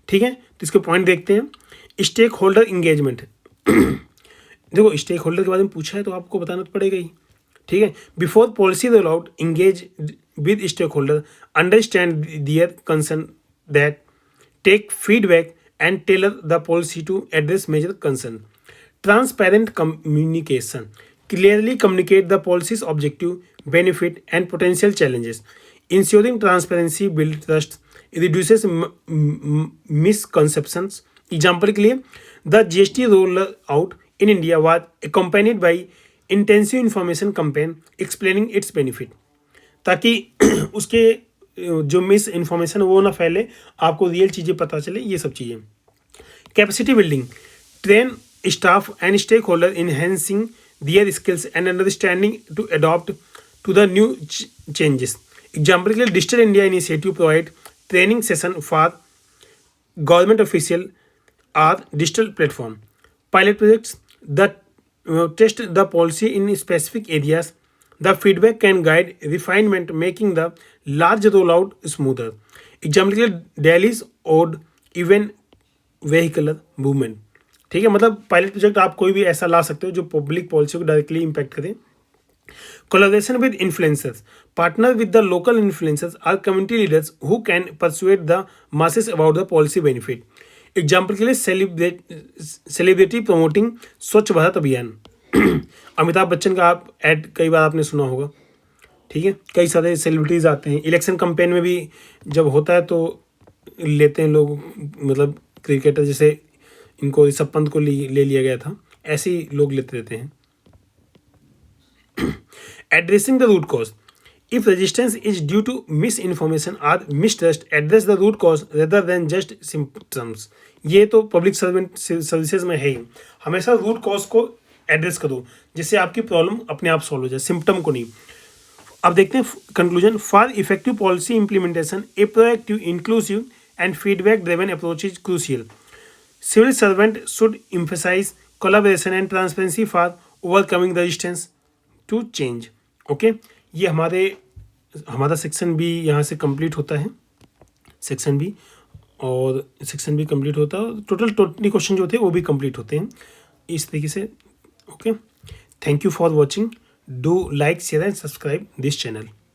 ठीक है, तो इसके point देखते हैं। Stake holder engagement, देखो stake holder के बारे में पूछा है तो आपको बताना तो पड़ेगा ही, ठीक है। Before policy roll out, engage with stakeholder, understand their concern that, take feedback and tailor the policy to address major concern. Transparent communication, clearly communicate the policy's objective, benefit, and potential challenges. Ensuring transparency builds trust, reduces misconceptions. Example के लिए, the GST rollout in India was accompanied by intensive information campaign explaining its benefit, ताकि उसके जो miss information वो ना फैले, आपको real चीज़ें पता चले, ये सब चीज़ें। Capacity building, train staff and stakeholder enhancing their skills and understanding to adopt to the new changes. Example के लिए Digital India Initiative provide training session for government official or digital platform. Pilot projects that test the policy in specific areas the feedback can guide refinement making the large roll out smoother. Example के लिए Delhi's odd even vehicular movement. ठीक है, मतलब pilot project आप कोई भी ऐसा ला सकते हो जो पब्लिक पॉलिसी को डायरेक्टली इम्पैक्ट करे। Collaboration with influencers. Partner with the local influencers or community leaders who can persuade the masses about the policy benefit. Example के लिए सेलिब्रिटी प्रमोटिंग स्वच्छ भारत अभियान। अमिताभ बच्चन का आप ऐड कई बार आपने सुना होगा। ठीक है, कई सारे सेलिब्रिटीज़ आते हैं इलेक्शन कैंपेन में भी, जब होता है तो लेते हैं लोग, मतलब क्रिकेटर जैसे इनको ऋषभ पंत को ले लिया गया था, ऐसे ही लोग लेते रहते हैं। Addressing the root cause. If resistance is due to misinformation or mistrust, address the root cause rather than just symptoms. ये तो पब्लिक सर्विसेज में है ही, हमेशा रूट कॉज को एड्रेस करो जिससे आपकी प्रॉब्लम अपने आप सॉल्व हो जाए, सिम्टम को नहीं। अब देखते हैं conclusion. For effective policy implementation a proactive, inclusive and feedback driven approach is crucial. Civil servant should emphasize collaboration and transparency for overcoming the resistance to change. Okay, ये हमारा सेक्शन बी यहाँ से complete होता है, section B, और section B complete होता है। Total 20 question जो थे वो भी कंप्लीट होते हैं इस तरीके से। Okay, thank you for watching. Do like share and subscribe this channel.